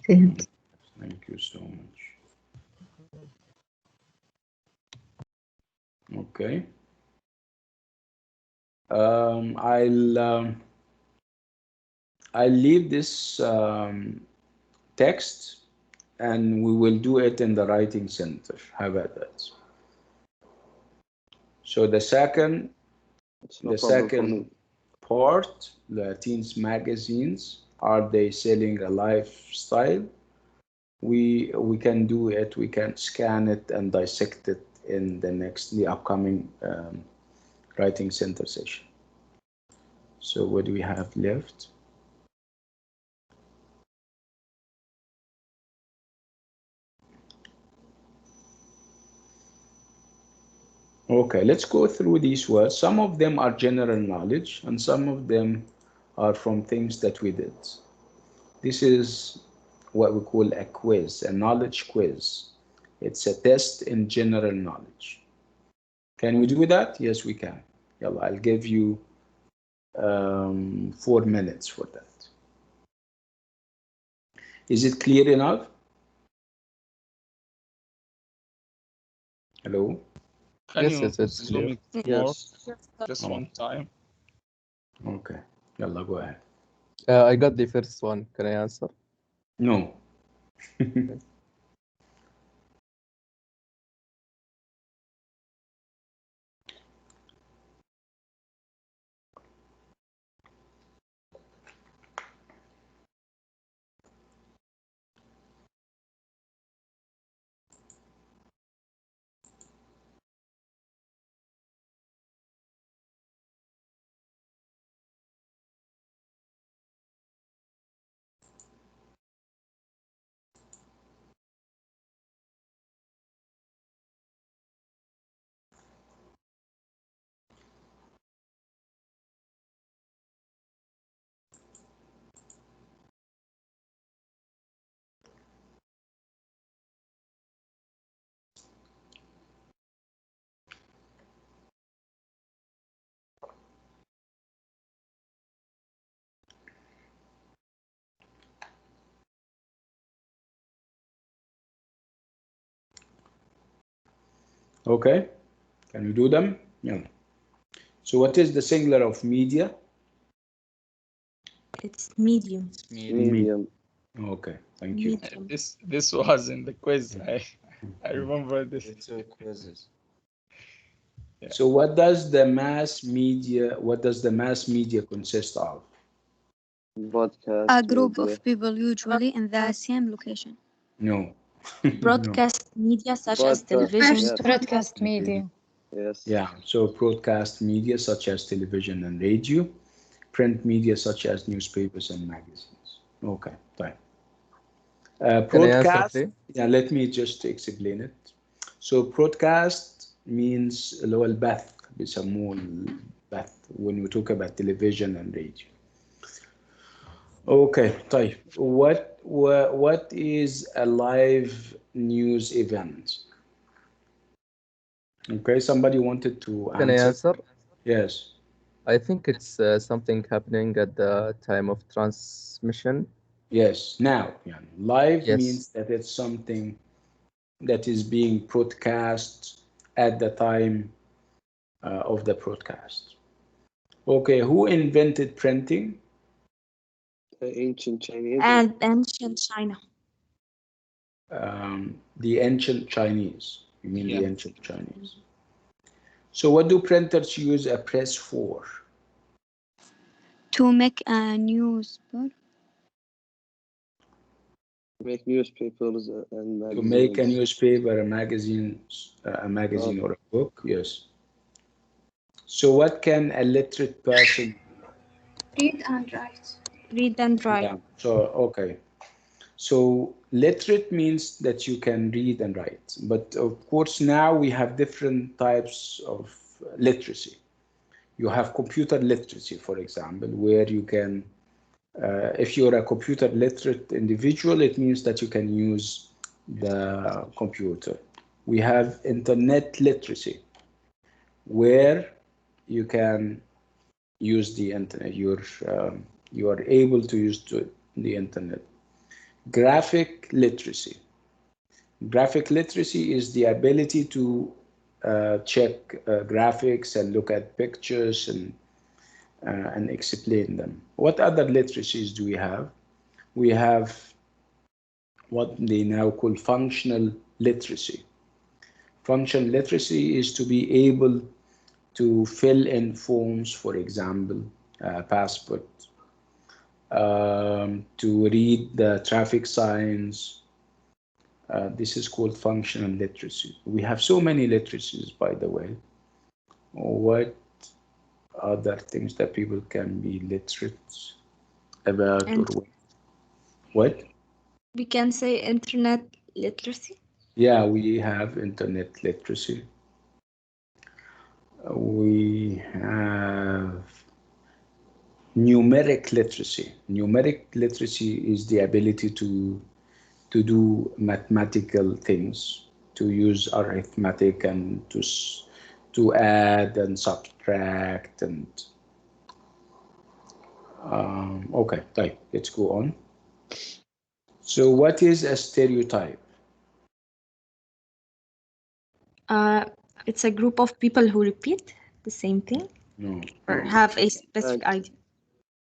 Speaker 1: Thank you so much. Okay. I'll leave this text and we will do it in the writing center. How about that? So the second part, the teens magazines, are they selling a lifestyle? We can do it. We can scan it and dissect it in the upcoming writing center session. So what do we have left? Okay, let's go through these words. Some of them are general knowledge and some of them are from things that we did. This is what we call a quiz, a knowledge quiz. It's a test in general knowledge. Can we do that? Yes, we can. Yalla, I'll give you 4 minutes for that. Is it clear enough? Hello?
Speaker 3: Can
Speaker 13: Yes,
Speaker 3: you
Speaker 13: it's
Speaker 3: zoom
Speaker 13: clear.
Speaker 3: it more?
Speaker 2: Yes.
Speaker 3: Just one time.
Speaker 1: Okay. Yalla, go ahead.
Speaker 13: I got the first one. Can I answer?
Speaker 1: No. Okay. Can you do them? Yeah. So what is the singular of media?
Speaker 10: It's medium.
Speaker 2: Medium.
Speaker 1: Okay, thank you.
Speaker 10: Medium.
Speaker 3: This was in the quiz. I remember this.
Speaker 8: It's two quizzes.
Speaker 3: Yeah.
Speaker 1: So what does the mass media consist of?
Speaker 2: Broadcast.
Speaker 4: A group
Speaker 2: media.
Speaker 4: of people usually in the same location.
Speaker 1: No.
Speaker 10: Broadcast media such as
Speaker 2: Broadcast.
Speaker 10: television.
Speaker 2: Yes.
Speaker 9: Broadcast
Speaker 1: No.
Speaker 9: media.
Speaker 2: Yes.
Speaker 1: Yeah, so broadcast media such as television and radio, print media such as newspapers and magazines. Okay, fine.
Speaker 13: Can I answer,
Speaker 1: Broadcast,
Speaker 13: please?
Speaker 1: yeah, let me just explain it. So broadcast means اللي هو البث بيسموه البث when we talk about television and radio. Okay, طيب. What is a live news event? Okay, somebody wanted to
Speaker 13: Can I answer?
Speaker 1: Yes.
Speaker 13: I think it's something happening at the time of transmission.
Speaker 1: Yes. Now, yeah, live
Speaker 13: Yes.
Speaker 1: means that it's something that is being broadcast at the time of the broadcast. Okay, who invented printing?
Speaker 2: The ancient Chinese.
Speaker 10: And ancient China.
Speaker 1: The ancient Chinese. You mean
Speaker 3: Yeah.
Speaker 1: the ancient Chinese. So what do printers use a press for?
Speaker 4: To make a newspaper.
Speaker 2: Make newspapers and magazines.
Speaker 1: To make a newspaper, a magazine or a book, yes. So what can a literate person
Speaker 10: Read and write. Read and write.
Speaker 1: Yeah. So okay. So literate means that you can read and write. But of course, now we have different types of literacy. You have computer literacy, for example, where you can, if you're a computer literate individual, it means that you can use the computer. We have internet literacy, where you can use the internet. You are able to use the internet. Graphic literacy. Graphic literacy is the ability to check graphics and look at pictures and explain them. What other literacies do we have? We have what they now call functional literacy. Functional literacy is to be able to fill in forms, for example, passport, to read the traffic signs. This is called functional literacy. We have so many literacies, by the way. What other things that people can be literate about? Or what?
Speaker 10: We can say internet literacy.
Speaker 1: Yeah, we have internet literacy. We have numeric literacy. Numeric literacy is the ability to do mathematical things, to use arithmetic and to add and subtract and okay, طيب, let's go on. So what is a stereotype?
Speaker 10: It's a group of people who repeat the same thing.
Speaker 1: No.
Speaker 10: Or have a specific idea.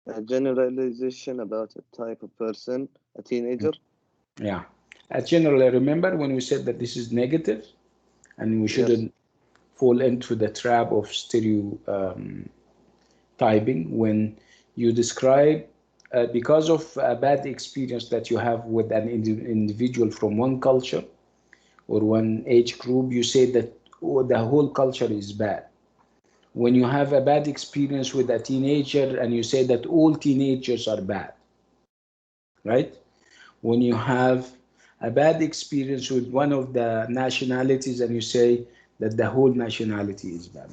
Speaker 2: A generalization about a type of person, a teenager.
Speaker 1: Yeah. Generally, remember when we said that this is negative and we shouldn't fall into the trap of stereotyping when you describe because of a bad experience that you have with an individual from one culture or one age group, you say that the whole culture is bad. When you have a bad experience with a teenager and you say that all teenagers are bad, right? When you have a bad experience with one of the nationalities and you say that the whole nationality is bad.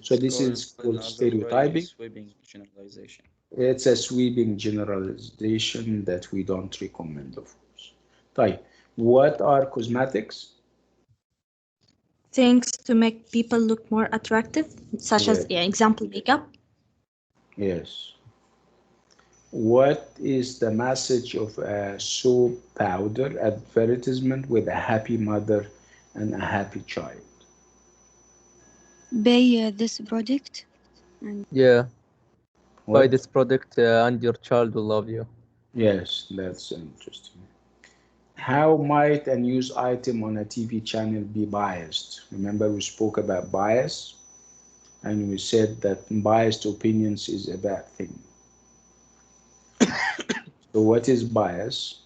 Speaker 1: So this is called stereotyping.
Speaker 8: Sweeping generalization.
Speaker 1: It's a sweeping generalization that we don't recommend, of course. طيب, what are cosmetics?
Speaker 10: Things to make people look more attractive, such as, example, makeup.
Speaker 1: Yes. What is the message of a soap powder advertisement with a happy mother and a happy child?
Speaker 4: Buy this product.
Speaker 13: Yeah.
Speaker 1: What?
Speaker 13: Buy this product and your child will love you.
Speaker 1: Yes, that's interesting. How might a news item on a TV channel be biased? Remember we spoke about bias and we said that biased opinions is a bad thing. So what is bias?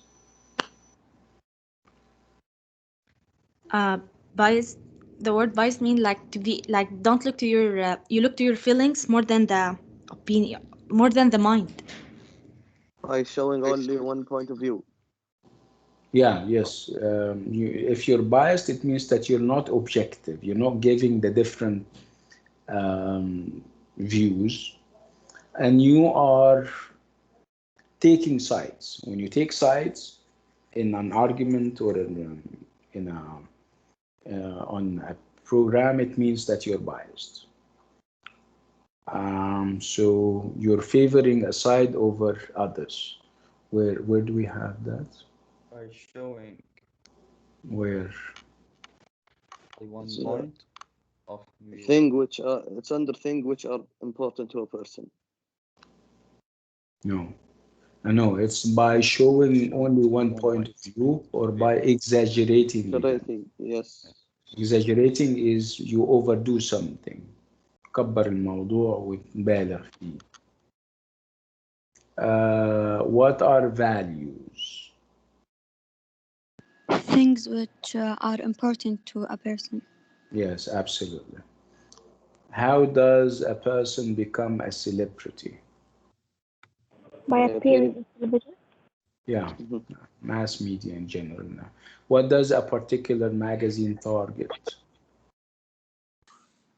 Speaker 10: Bias. The word bias means like to be like don't look to your you look to your feelings more than the opinion, more than the mind.
Speaker 2: By showing only one point of view.
Speaker 1: Yeah, yes. If you're biased, it means that you're not objective. You're not giving the different views, and you are taking sides. When you take sides in an argument or on a program, it means that you're biased. So you're favoring a side over others. Where do we have that?
Speaker 8: By showing
Speaker 1: Where?
Speaker 8: one point of view.
Speaker 2: Thing which are, it's under thing which are important to a person.
Speaker 1: No, it's by showing only one point of view or by exaggerating.
Speaker 2: Yes.
Speaker 1: Exaggerating is you overdo something. كبر الموضوع وتبالغ فيه. What are values?
Speaker 4: Things which are important to a person.
Speaker 1: Yes, absolutely. How does a person become a celebrity?
Speaker 11: By appearing in television.
Speaker 1: Yeah, mass media in general now. What does a particular magazine target?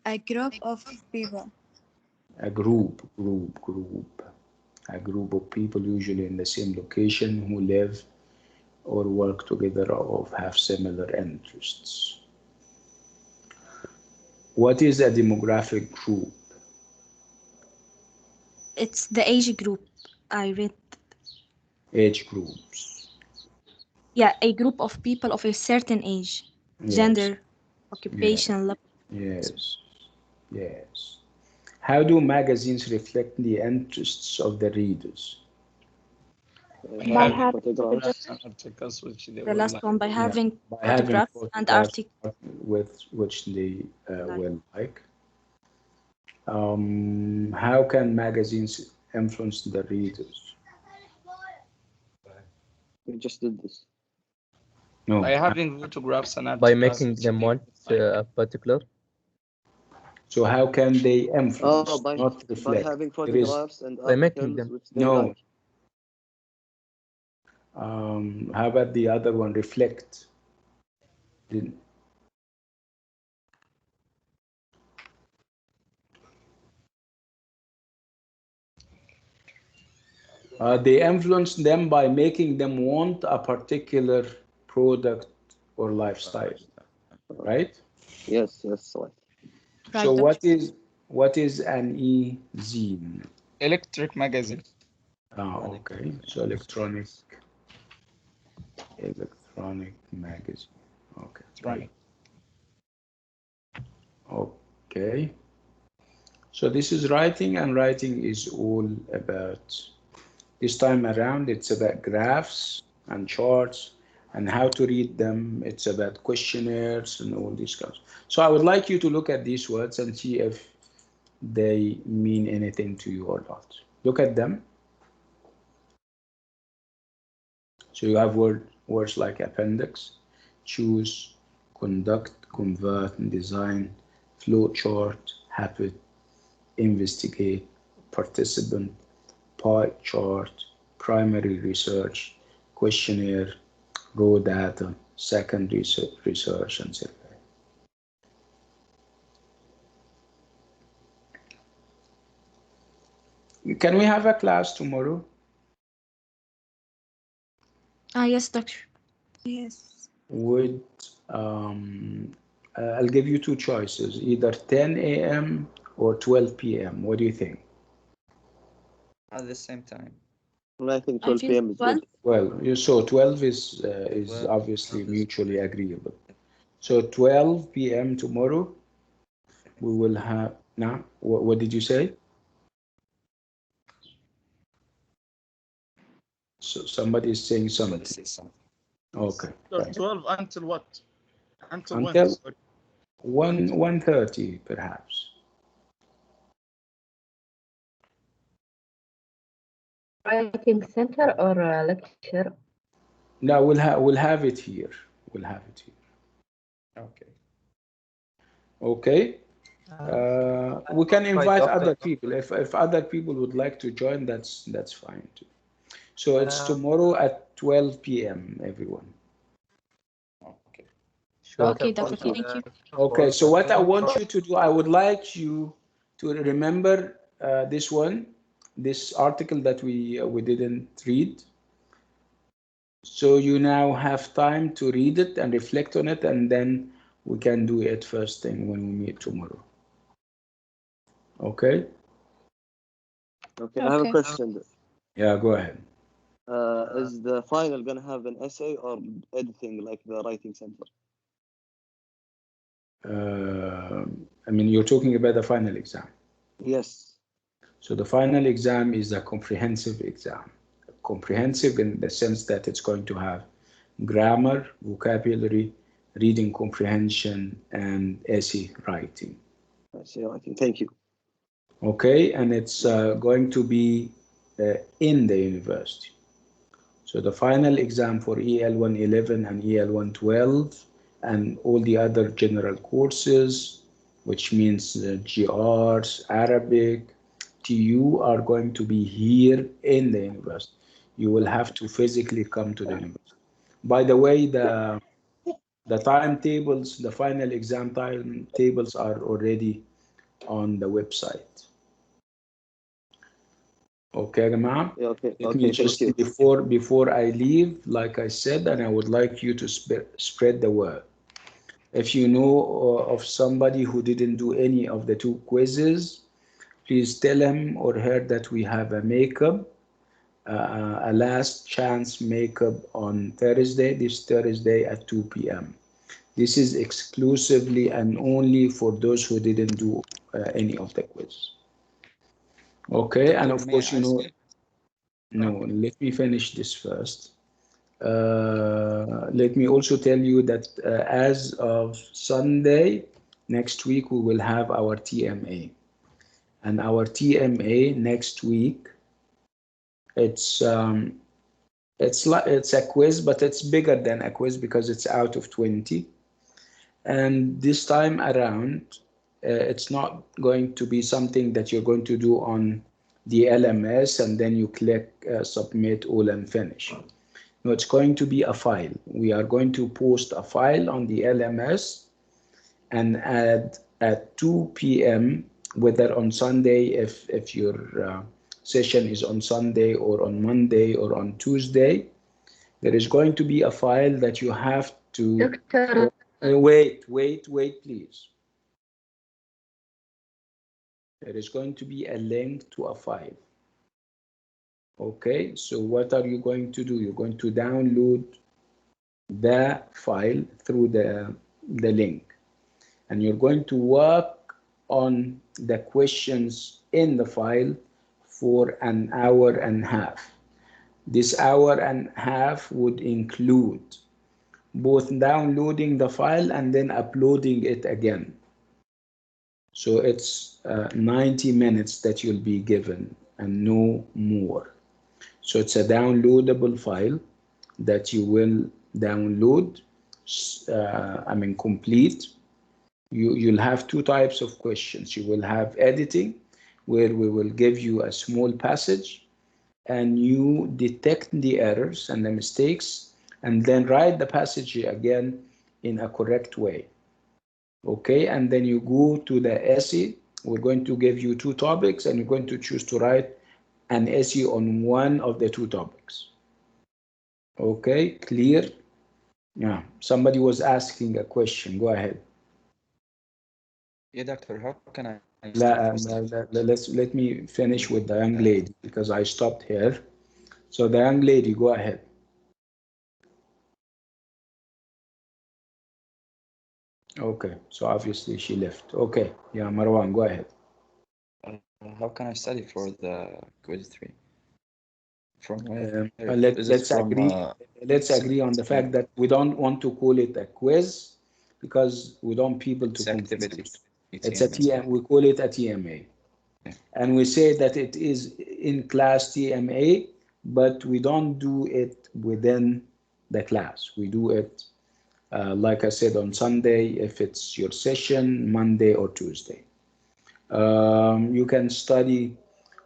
Speaker 4: A group of people.
Speaker 1: A group. A group of people usually in the same location who live or work together or have similar interests. What is a demographic group?
Speaker 10: It's the age group. I read.
Speaker 1: Age groups.
Speaker 10: Yeah, a group of people of a certain age,
Speaker 1: Yes.
Speaker 10: gender, occupation, level.
Speaker 1: Yes. How do magazines reflect the interests of the readers?
Speaker 11: By having
Speaker 3: photographs and articles which they
Speaker 10: The
Speaker 3: will
Speaker 10: last
Speaker 3: like.
Speaker 10: one by having
Speaker 1: By having
Speaker 10: photographs and articles.
Speaker 1: with which they will like. How can magazines influence the readers?
Speaker 2: We just did this.
Speaker 1: No.
Speaker 3: By having photographs and
Speaker 13: By
Speaker 3: articles.
Speaker 13: making them want a particular.
Speaker 1: So how can they influence,
Speaker 2: by
Speaker 1: not reflect?
Speaker 2: having photographs and
Speaker 13: By making
Speaker 2: articles
Speaker 13: them.
Speaker 2: which they
Speaker 1: No.
Speaker 2: like.
Speaker 1: How about the other one? Reflect. They influence them by making them want a particular product or lifestyle, right?
Speaker 2: Yes, right.
Speaker 1: So what is an e-zine?
Speaker 3: Electric magazine.
Speaker 1: Okay. So electronic magazine. Okay.
Speaker 3: Right.
Speaker 1: Okay. So this is writing, and writing is all about, this time around, it's about graphs and charts and how to read them. It's about questionnaires and all these kinds. So I would like you to look at these words and see if they mean anything to you or not. Look at them. So you have words like appendix, choose, conduct, convert, design, flow chart, habit, investigate, participant, pie chart, primary research, questionnaire, raw data, secondary research, and survey. Can we have a class tomorrow?
Speaker 10: Yes, doctor.
Speaker 4: Yes.
Speaker 1: Would I'll give you two choices, either 10 a.m. or 12 p.m. What do you think?
Speaker 8: At the same time.
Speaker 2: I think 12 p.m. is good.
Speaker 1: Well, so 12 is obviously mutually agreeable. So 12 p.m. tomorrow, we will have. Now, what did you say? So somebody is saying something. Okay. Right.
Speaker 3: 12 until what? Until
Speaker 1: when? 1:30 perhaps.
Speaker 14: Writing center or a lecture?
Speaker 1: No, we'll have it here. We'll have it here. Okay. We can invite other people. If other people would like to join, that's fine too. So it's tomorrow at 12 p.m. everyone.
Speaker 10: Okay, Doctor. Thank you.
Speaker 1: Okay, so what I want you to do, I would like you to remember this article that we didn't read. So you now have time to read it and reflect on it, and then we can do it first thing when we meet tomorrow. Okay?
Speaker 2: Okay, I have a question.
Speaker 1: Yeah, go ahead.
Speaker 2: Is the final gonna have an essay or editing like the writing center?
Speaker 1: I mean, you're talking about the final exam.
Speaker 2: Yes.
Speaker 1: So the final exam is a comprehensive exam. Comprehensive in the sense that it's going to have grammar, vocabulary, reading comprehension, and essay writing.
Speaker 2: Essay writing, thank you.
Speaker 1: Okay, and it's going to be in the university. So the final exam for EL111 and EL112 and all the other general courses, which means GRs, Arabic, TU, are going to be here in the university. you will have to physically come to the university. By the way, the timetables, the final exam timetables are already on the website. Okay, Gamma.
Speaker 2: Yeah, okay.
Speaker 1: Let
Speaker 2: Okay,
Speaker 1: me
Speaker 2: thank
Speaker 1: just
Speaker 2: you.
Speaker 1: before I leave, like I said, and I would like you to spread the word. If you know of somebody who didn't do any of the 2 quizzes, please tell him or her that we have a makeup, a last chance makeup on Thursday, this Thursday at 2 p.m. This is exclusively and only for those who didn't do any of the quiz. Okay, and of course, you know, no, let me finish this first. Let me also tell you that as of Sunday, next week, we will have our TMA. And our TMA next week, it's a quiz, but it's bigger than a quiz because it's out of 20. And this time around, it's not going to be something that you're going to do on the LMS and then you click submit all and finish. No, it's going to be a file. We are going to post a file on the LMS and add at 2 p.m., whether on Sunday, if your session is on Sunday or on Monday or on Tuesday, there is going to be a file that you have to...
Speaker 14: Doctor.
Speaker 1: Wait, please. There is going to be a link to a file. Okay, so what are you going to do? You're going to download the file through the link. And you're going to work on the questions in the file for an hour and a half. This hour and a half would include both downloading the file and then uploading it again. So it's 90 minutes that you'll be given and no more. So it's a downloadable file that you will download, complete. You'll have 2 types of questions. You will have editing, where we will give you a small passage and you detect the errors and the mistakes and then write the passage again in a correct way. Okay, and then you go to the essay. We're going to give you 2 topics and you're going to choose to write an essay on one of the 2 topics. Okay, clear? Yeah, somebody was asking a question. Go ahead.
Speaker 8: Yeah, doctor, how can I
Speaker 1: let me finish with the young lady because I stopped here. So the young lady, go ahead. Okay, so obviously she left. Okay, yeah, Marwan, go ahead.
Speaker 8: How can I study for the quiz 3? From where?
Speaker 1: Let's agree on the fact that we don't want to call it a quiz because we don't want people to confuse. It's a TM. We call it a TMA, and we say that it is in class TMA, but we don't do it within the class. We do it, like I said, on Sunday if it's your session, Monday or Tuesday. You can study.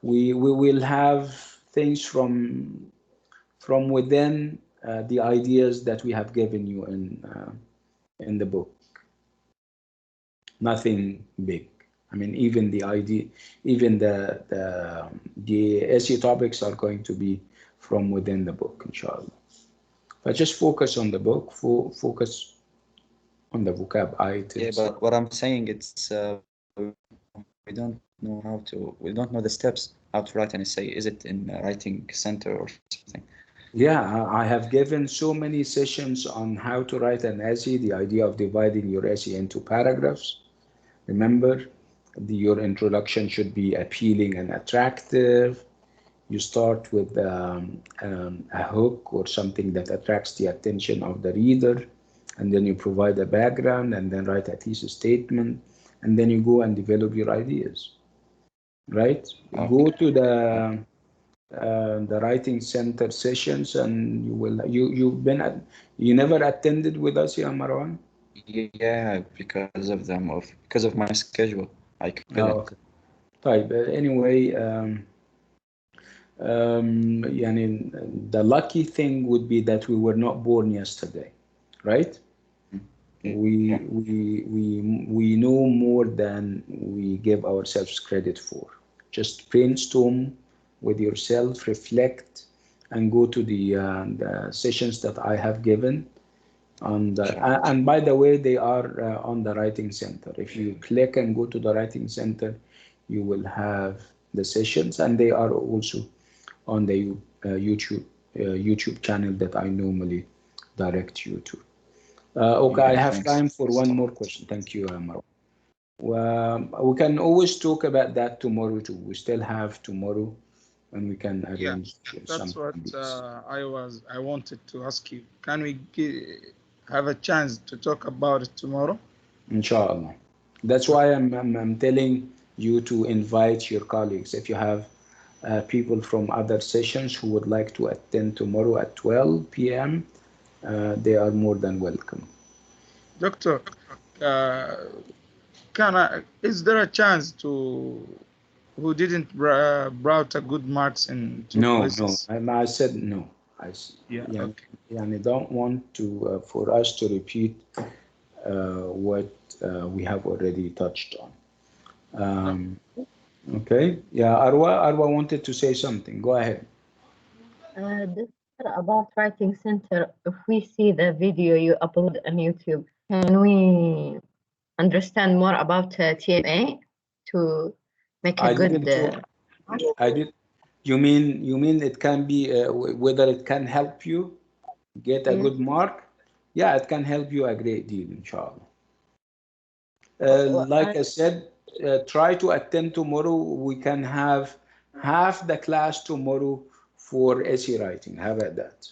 Speaker 1: We will have things from within the ideas that we have given you in the book. Nothing big. I mean, even the idea, even the essay topics are going to be from within the book, inshallah. But just focus on the book. Focus on the vocab items.
Speaker 8: Yeah, but what I'm saying, it's we don't know the steps how to write an essay. Is it in writing center or something?
Speaker 1: Yeah, I have given so many sessions on how to write an essay, the idea of dividing your essay into paragraphs. Remember, your introduction should be appealing and attractive. You start with a hook or something that attracts the attention of the reader, and then you provide a background and then write a thesis statement, and then you go and develop your ideas, right? Okay. Go to the writing center sessions and you never attended with us, yeah, Marwan?
Speaker 8: Yeah, because of my schedule, I couldn't.
Speaker 1: Okay. Anyway, يعني the lucky thing would be that we were not born yesterday, right? We know more than we give ourselves credit for. Just brainstorm with yourself, reflect, and go to the sessions that I have given. And by the way, they are on the Writing Center. If you click and go to the Writing Center, you will have the sessions, and they are also on the YouTube channel that I normally direct you to. Okay, I have time for one more question. Thank you, Marwa. We can always talk about that tomorrow too. We still have tomorrow, and we can arrange
Speaker 3: that's what I wanted to ask you. Can we have a chance to talk about it tomorrow?
Speaker 1: Inshallah. That's why I'm telling you to invite your colleagues. If you have people from other sessions who would like to attend tomorrow at 12 p.m., they are more than welcome.
Speaker 3: Doctor, is there a chance to who didn't brought a good marks in
Speaker 1: places? No, I said no. I don't want to for us to repeat what we have already touched on. Okay. Yeah, Arwa wanted to say something. Go ahead.
Speaker 14: About Writing Center, if we see the video you upload on YouTube, can we understand more about TMA to make a good?
Speaker 1: You mean it can be whether it can help you get a good mark? Yeah, it can help you a great deal, inshallah. Like I said, try to attend tomorrow. We can have half the class tomorrow for essay writing. How about that?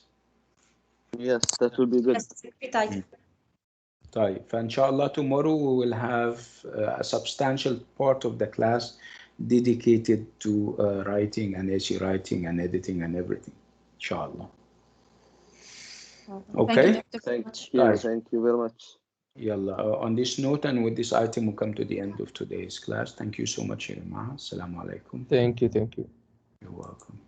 Speaker 2: Yes, that will be good.
Speaker 1: Inshallah, tomorrow we will have a substantial part of the class dedicated to writing and essay writing and editing and everything. Inshallah. Okay.
Speaker 2: Thank you very much.
Speaker 1: Yalla. On this note and with this item, we come to the end of today's class. Thank you so much, Irma. Assalamu alaikum.
Speaker 13: Thank you.
Speaker 1: You're welcome.